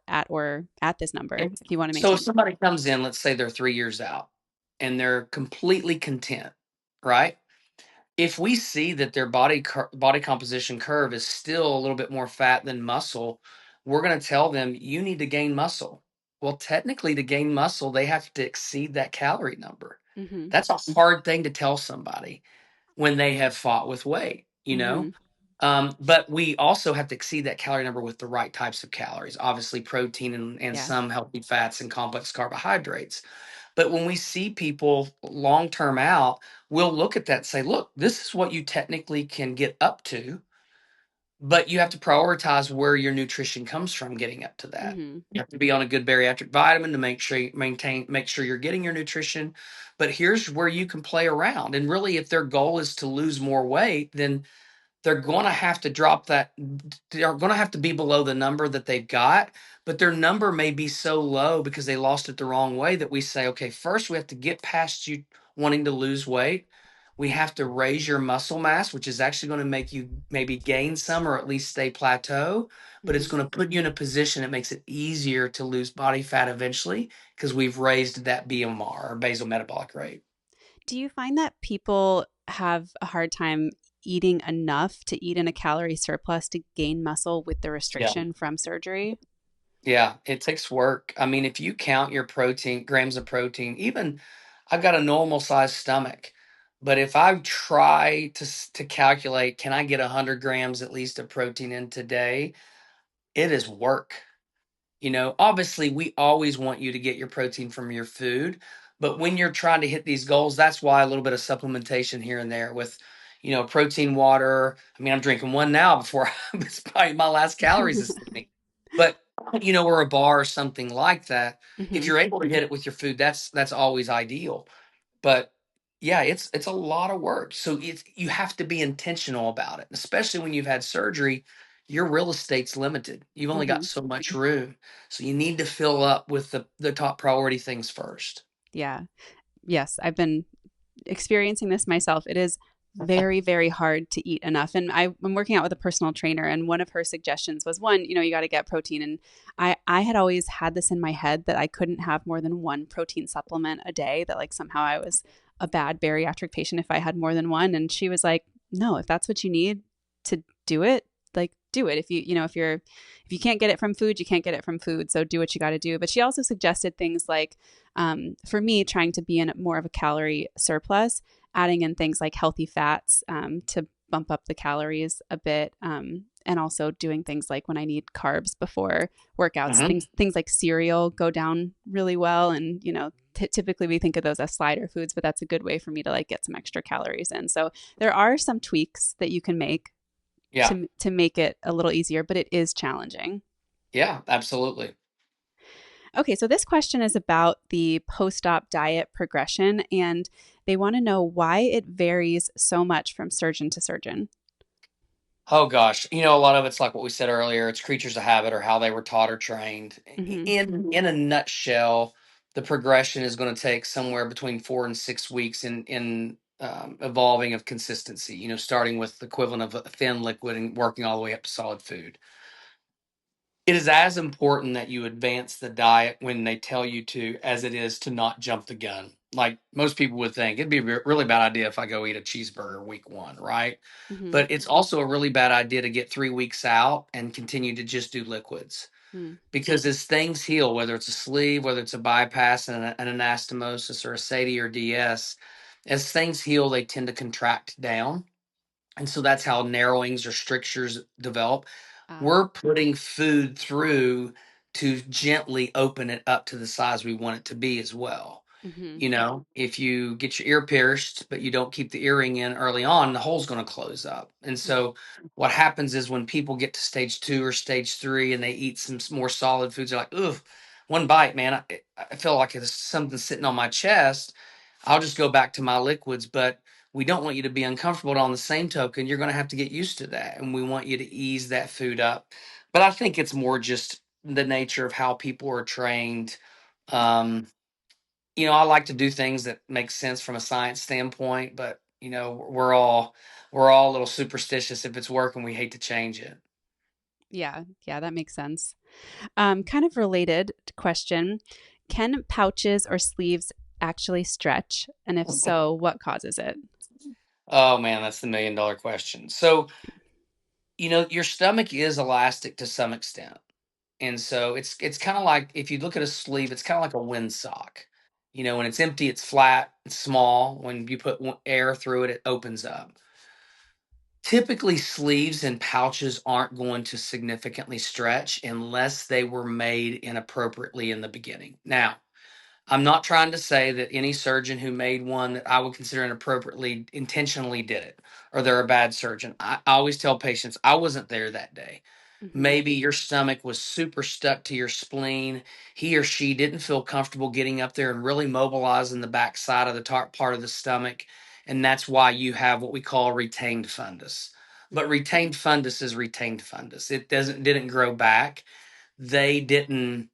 this Yeah. number if you want to So if maintain. somebody comes in, let's say they're 3 years out and they're completely content, right? If we see that their body composition curve is still a little bit more fat than muscle, we're going to tell them you need to gain muscle. Well, technically, to gain muscle, they have to exceed that calorie number. Mhm. That's a hard thing to tell somebody when they have fought with weight. Mhm. But we also have to exceed that calorie number with the right types of calories, obviously protein and Yeah. some healthy fats and complex carbohydrates. But when we see people long term out, we'll look at that and say, look, this is what you technically can get up to, but you have to prioritize where your nutrition comes from getting up to that. Mhm. You have to be on a good bariatric vitamin to make sure you're getting your nutrition. But here's where you can play around. And really, if their goal is to lose more weight, then they're going to have to drop that. They're going to have to be below the number that they've got, but their number may be so low because they lost it the wrong way that we say, okay, first we have to get past you wanting to lose weight. We have to raise your muscle mass, which is actually going to make you maybe gain some or at least stay plateau, but it's Mhm. going to put you in a position that makes it easier to lose body fat eventually because we've raised that BMR or basal metabolic rate. Do you find that people have a hard time eating enough to eat in a calorie surplus to gain muscle with the Yeah. restriction from surgery? Yeah, it takes work. I mean, if you count your protein, grams of protein, even I've got a normal sized stomach, but if I try to calculate, can I get 100 grams at least of protein in today? It is work. Obviously, we always want you to get your protein from your food, but when you're trying to hit these goals, that's why a little bit of supplementation here and there with, protein water. I mean, I'm drinking one now before it's probably my last calories this evening. But, or a bar or something like that. If Mhm. you're able to hit it with your food, that's always ideal. But yeah, it's a lot of work. So you have to be intentional about it, especially when you've had surgery. Your real estate's limited. You've only got Mhm. so much room. So you need to fill up with the top priority things first. Yeah. Yes, I've been experiencing this myself. It is very, very hard to eat enough. And I'm working out with a personal trainer, and one of her suggestions was one, you got to get protein. And I had always had this in my head that I couldn't have more than one protein supplement a day, that like somehow I was a bad bariatric patient if I had more than one. And she was like, no, if that's what you need to do it, like do it. If you can't get it from food, you can't get it from food. So do what you got to do. But she also suggested things like, for me, trying to be in more of a calorie surplus, adding in things like healthy fats to bump up the calories a bit. And also doing things like when I need carbs before workouts, Hmm. things like cereal go down really well. And, typically we think of those as slider foods, but that's a good way for me to like get some extra calories in. So there are some tweaks that you can make Yeah. to make it a little easier, but it is challenging. Yeah, absolutely. Okay, so this question is about the post-op diet progression, and they want to know why it varies so much from surgeon to surgeon. Oh gosh, a lot of it's like what we said earlier. It's creatures of habit or how they were taught or trained. Hmm. In a nutshell, the progression is going to take somewhere between 4 and 6 weeks in evolving of consistency. Starting with the equivalent of a thin liquid and working all the way up to solid food. It is as important that you advance the diet when they tell you to, as it is to not jump the gun. Like most people would think, it'd be a really bad idea if I go eat a cheeseburger week one, right? Hmm. But it's also a really bad idea to get 3 weeks out and continue to just do liquids. Hmm. Because as things heal, whether it's a sleeve, whether it's a bypass and an anastomosis or a SATI or DS, as things heal, they tend to contract down. And so that's how narrowings or strictures develop. Uh, We're putting food through to gently open it up to the size we want it to be as well. hmm. If you get your ear pierced, but you don't keep the earring in early on, the hole's going to close up. And so, what happens is when people get to stage two or stage three and they eat some more solid foods, they're like, ugh, one bite, man, I feel like there's something sitting on my chest. I'll just go back to my liquids. But we don't want you to be uncomfortable. But on the same token, you're going to have to get used to that. And we want you to ease that food up. But I think it's more just the nature of how people are trained. Um, I like to do things that make sense from a science standpoint, but we're all a little superstitious. If it's working, we hate to change it. Yeah, yeah, that makes sense. Kind of related question. Can pouches or sleeves actually stretch? And if so, what causes it? Oh man, that's the $1 million question. So, your stomach is elastic to some extent. And so it's kind of like if you look at a sleeve, it's kind of like a windsock. When it's empty, it's flat, it's small. When you put air through it, it opens up. Typically, sleeves and pouches aren't going to significantly stretch unless they were made inappropriately in the beginning. Now, I'm not trying to say that any surgeon who made one that I would consider inappropriately intentionally did it or they're a bad surgeon. I always tell patients I wasn't there that day. Hmm. Maybe your stomach was super stuck to your spleen. He or she didn't feel comfortable getting up there and really mobilizing the back side of the top part of the stomach. And that's why you have what we call retained fundus. But retained fundus is retained fundus. It didn't grow back. They didn't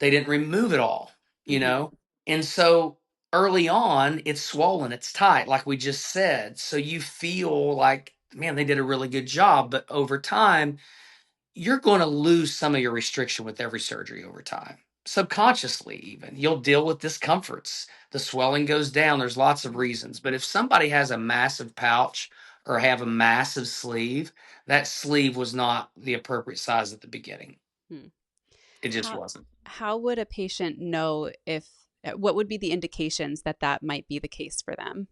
remove it all, you Hmm. know? And so early on, it's swollen, it's tight, like we just said. So you feel like, man, they did a really good job. But over time, you're going to lose some of your restriction with every surgery over time. Subconsciously, even you'll deal with discomforts. The swelling goes down. There's lots of reasons. But if somebody has a massive pouch or have a massive sleeve, that sleeve was not the appropriate size at the beginning. Hmm. It just How wasn't. how would a patient know if what would be the indications that that might be the case for them?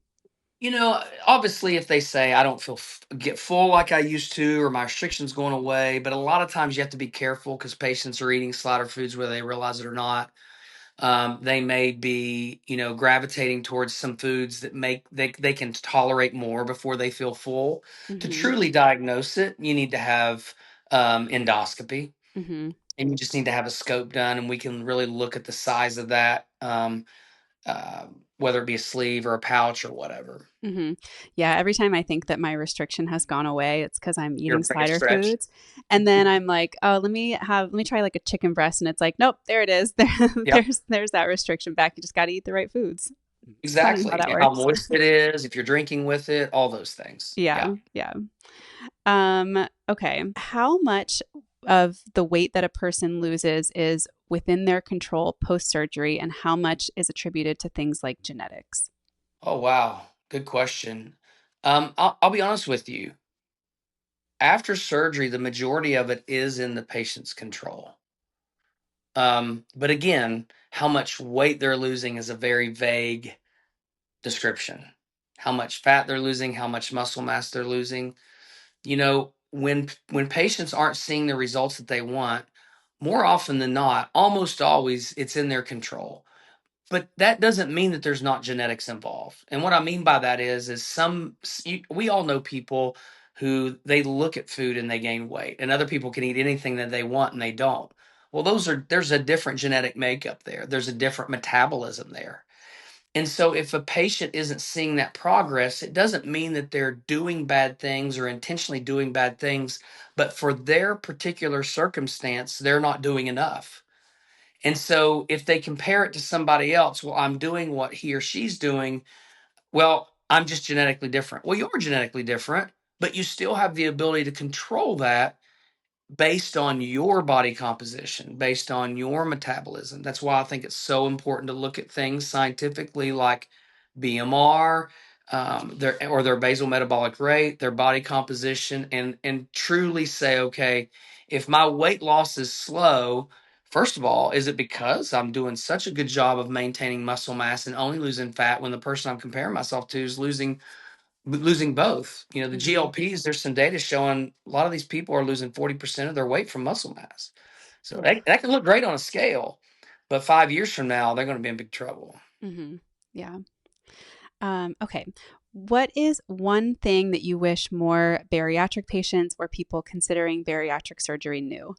Obviously, if they say I don't feel get full like I used to, or my restrictions going away, but a lot of times you have to be careful because patients are eating slaughter foods whether they realize it or not. They may be, gravitating towards some foods that make they can tolerate more before they feel full. To Hmm. truly diagnose it, you need to have endoscopy, Hmm. and you just need to have a scope done, and we can really look at the size of that, whether it be a sleeve or a pouch or whatever. Hmm. Yeah, every time I think that my restriction has gone away, it's because I'm You're eating a slider stretch. foods. And then I'm like, oh, let me try like a chicken breast. And it's like, nope, there it is. Yep. There's that restriction back. You just got to eat the right foods. It's funny how Exactly. that How works. moist it is, if you're drinking with it, all those things. Yeah. Yeah, yeah. Okay. How much of the weight that a person loses is within their control post surgery, and how much is attributed to things like genetics? Oh, wow. Good question. I'll be honest with you. after surgery, the majority of it is in the patient's control. But again, how much weight they're losing is a very vague description. How much fat they're losing, how much muscle mass they're losing. When patients aren't seeing the results that they want, more often than not, almost always it's in their control. But that doesn't mean that there's not genetics involved. And what I mean by that is we all know people who they look at food and they gain weight, and other people can eat anything that they want and they don't. Well, there's a different genetic makeup there. There's a different metabolism there. And so if a patient isn't seeing that progress, it doesn't mean that they're doing bad things or intentionally doing bad things, but for their particular circumstance, they're not doing enough. And so if they compare it to somebody else, well, I'm doing what he or she's doing. Well, I'm just genetically different. Well, you're genetically different, but you still have the ability to control that based on your body composition, based on your metabolism. That's why I think it's so important to look at things scientifically like BMR, their basal metabolic rate, their body composition, and truly say, okay, if my weight loss is slow, first of all, is it because I'm doing such a good job of maintaining muscle mass and only losing fat when the person I'm comparing myself to is losing both? The Hmm. GLPs, there's some data showing a lot of these people are losing 40% of their weight from muscle mass. So that can look great on a scale, but 5 years from now, they're going to be in big trouble. Hmm. Yeah. Okay. What is one thing that you wish more bariatric patients or people considering bariatric surgery knew?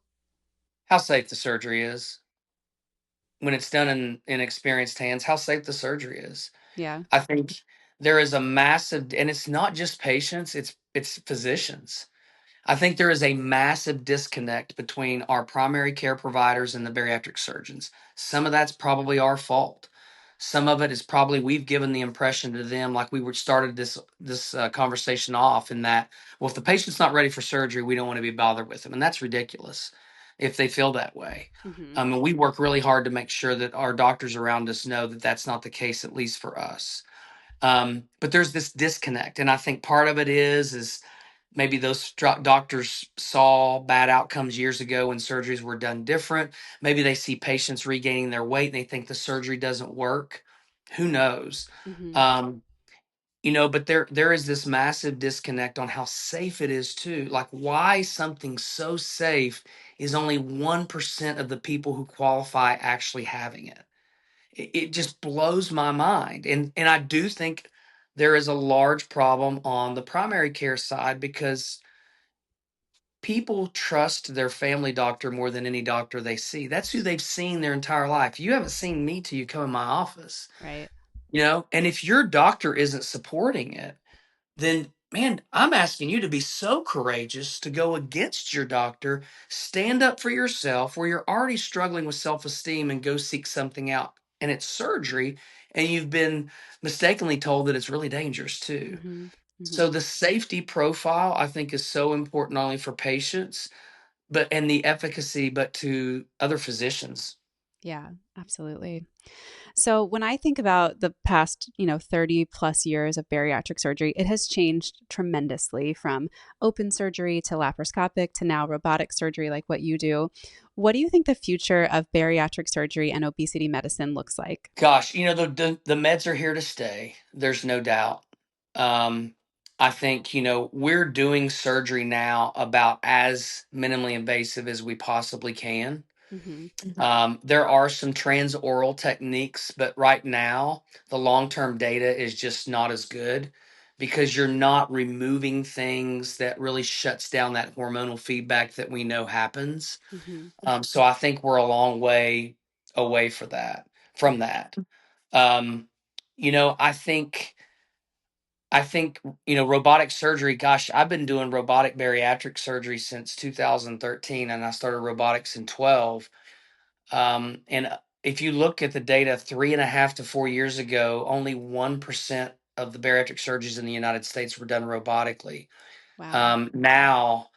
How safe the surgery is when it's done in experienced hands, how safe the surgery is. Yeah. I think there is a massive, and it's not just patients, it's physicians. I think there is a massive disconnect between our primary care providers and the bariatric surgeons. Some of that's probably our fault. Some of it is probably we've given the impression to them, like we were started this conversation off, in that, well, if the patient's not ready for surgery, we don't want to be bothered with them, and that's ridiculous. If they feel that way, Hmm. and we work really hard to make sure that our doctors around us know that that's not the case, at least for us. But there's this disconnect, and I think part of it is maybe those doctors saw bad outcomes years ago when surgeries were done different. Maybe they see patients regaining their weight and they think the surgery doesn't work. Who knows? Hmm. Um, but there is this massive disconnect on how safe it is too. Like why something so safe is only 1% of the people who qualify actually having it. It just blows my mind. And I do think there is a large problem on the primary care side because people trust their family doctor more than any doctor they see. That's who they've seen their entire life. You haven't seen me till you come in my office, Right. and if your doctor isn't supporting it, then man, I'm asking you to be so courageous to go against your doctor, stand up for yourself where you're already struggling with self-esteem and go seek something out. And it's surgery, and you've been mistakenly told that it's really dangerous too. Hmm. So Hmm. the safety profile I think is so important not only for patients, but and the efficacy, but to other physicians. Yeah, absolutely. So when I think about the past, 30 plus years of bariatric surgery, it has changed tremendously from open surgery to laparoscopic to now robotic surgery like what you do. What do you think the future of bariatric surgery and obesity medicine looks like? Gosh, the meds are here to stay. There's no doubt. Um, I think we're doing surgery now about as minimally invasive as we possibly can. Hmm. There are some transoral techniques, but right now the long-term data is just not as good because you're not removing things that really shuts down that hormonal feedback that we know happens. Hmm. So I think we're a long way away from that. Um, I think robotic surgery. Gosh, I've been doing robotic bariatric surgery since 2013, and I started robotics in 12. And if you look at the data, 3.5 to 4 years ago, only 1% of the bariatric surgeries in the United States were done robotically. Wow. Now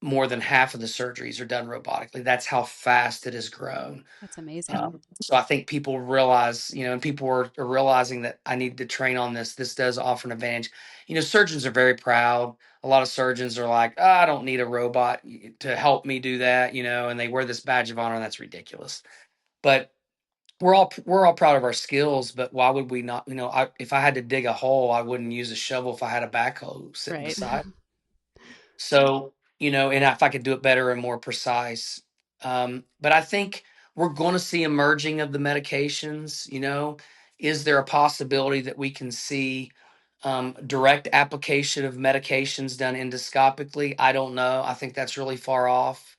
more than half of the surgeries are done robotically. That's how fast it has grown. That's amazing. So I think people realize, and people are realizing that I need to train on this. This does offer an advantage. Surgeons are very proud. A lot of surgeons are like, oh, I don't need a robot to help me do that, and they wear this badge of honor, and that's ridiculous. But we're all proud of our skills, but why would we not? If I had to dig a hole, I wouldn't use a shovel if I had a backhoe sitting Right. beside. So, and if I could do it better and more precise. But I think we're going to see emerging of the medications. Is there a possibility that we can see direct application of medications done endoscopically? I don't know. I think that's really far off.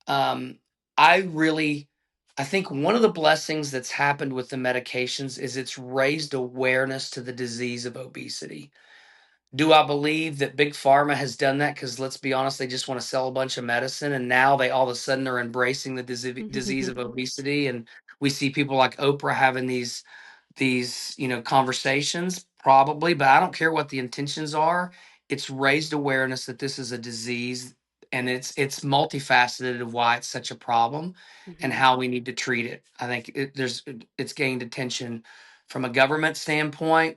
Um, I really, I think one of the blessings that's happened with the medications is it's raised awareness to the disease of obesity. Do I believe that big pharma has done that? Because let's be honest, they just want to sell a bunch of medicine, and now they all of a sudden are embracing the disease of obesity, and we see people like Oprah having these conversations, probably, but I don't care what the intentions are. It's raised awareness that this is a disease, and it's multifaceted of why it's such a problem and Hmm. how we need to treat it. I think it's gained attention from a government standpoint,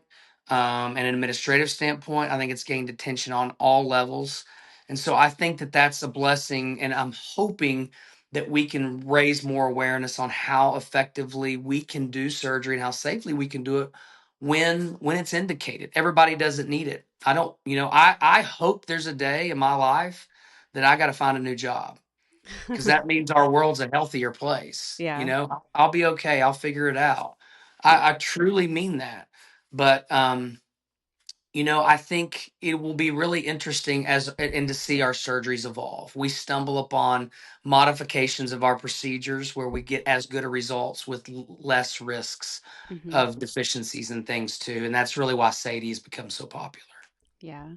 and an administrative standpoint. I think it's gained attention on all levels, and so I think that that's a blessing, and I'm hoping that we can raise more awareness on how effectively we can do surgery and how safely we can do it when it's indicated. Everybody doesn't need it. I don't, I hope there's a day in my life that I got to find a new job, because that means our world's a healthier place. Yeah. I'll be okay. I'll figure it out. Yeah. I truly mean that. But I think it will be really interesting and to see our surgeries evolve. We stumble upon modifications of our procedures where we get as good a results with less risks Hmm. of deficiencies and things too. And that's really why SATI has become so popular. Yeah.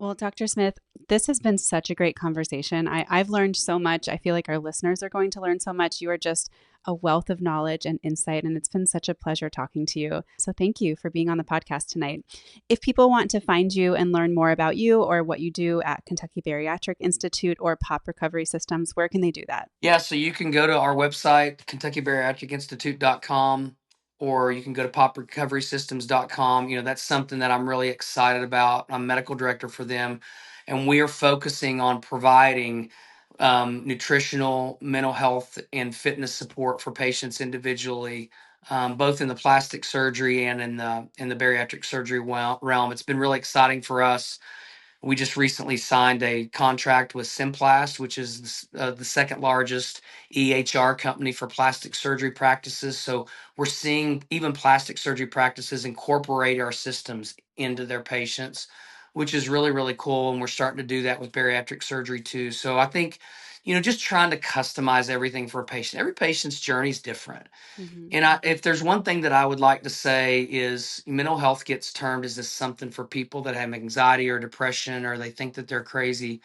Well, Dr. Smith, this has been such a great conversation. I've learned so much. I feel like our listeners are going to learn so much. You are just a wealth of knowledge and insight, and it's been such a pleasure talking to you. So thank you for being on the podcast tonight. If people want to find you and learn more about you or what you do at Kentucky Bariatric Institute or POP Recovery Systems, where can they do that? Yeah, so you can go to our website, KentuckyBariatricInstitute.com, or you can go to poprecoverysystems.com. That's something that I'm really excited about. I'm medical director for them, and we are focusing on providing nutritional, mental health, and fitness support for patients individually, both in the plastic surgery and in the bariatric surgery realm. It's been really exciting for us. We just recently signed a contract with Simplast, which is the second largest EHR company for plastic surgery practices. So we're seeing even plastic surgery practices incorporate our systems into their patients, which is really, really cool. And we're starting to do that with bariatric surgery too. So I think, just trying to customize everything for a patient. Every patient's journey is different. Hmm. And if there's one thing that I would like to say is mental health gets termed as this something for people that have anxiety or depression or they think that they're crazy.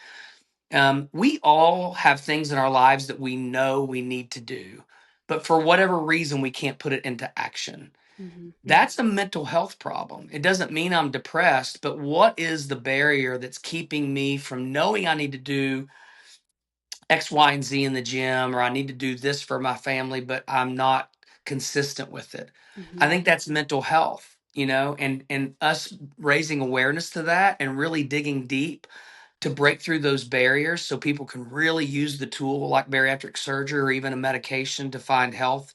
We all have things in our lives that we know we need to do, but for whatever reason, we can't put it into action. Hmm. That's a mental health problem. It doesn't mean I'm depressed, but what is the barrier that's keeping me from knowing I need to do X, Y, and Z in the gym, or I need to do this for my family, but I'm not consistent with it. I Hmm. think that's mental health, and us raising awareness to that and really digging deep to break through those barriers so people can really use the tool like bariatric surgery or even a medication to find health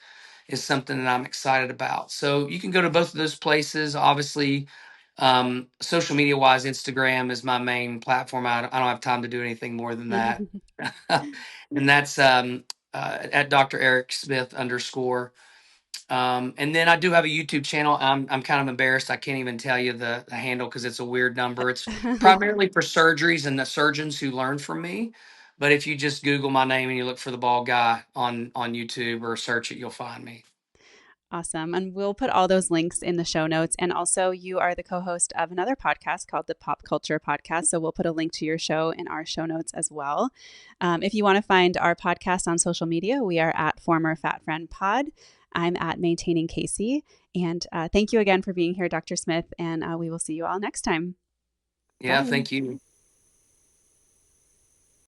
is something that I'm excited about. So you can go to both of those places. Obviously, social media wise, Instagram is my main platform. I don't have time to do anything more than that. And that's at Dr. Eric Smith underscore. And then I do have a YouTube channel. I'm kind of embarrassed. I can't even tell you the handle because it's a weird number. It's primarily for surgeries and the surgeons who learn from me. But if you just Google my name and you look for the bald guy on YouTube or search it, you'll find me. Awesome. And we'll put all those links in the show notes. And also, you are the co host of another podcast called the Pop Culture Podcast. So we'll put a link to your show in our show notes as well. If you want to find our podcast on social media, we are at Former Fat Friend Pod. I'm at Maintaining Casey. And thank you again for being here, Dr. Smith. And we will see you all next time. Yeah, Bye. thank you.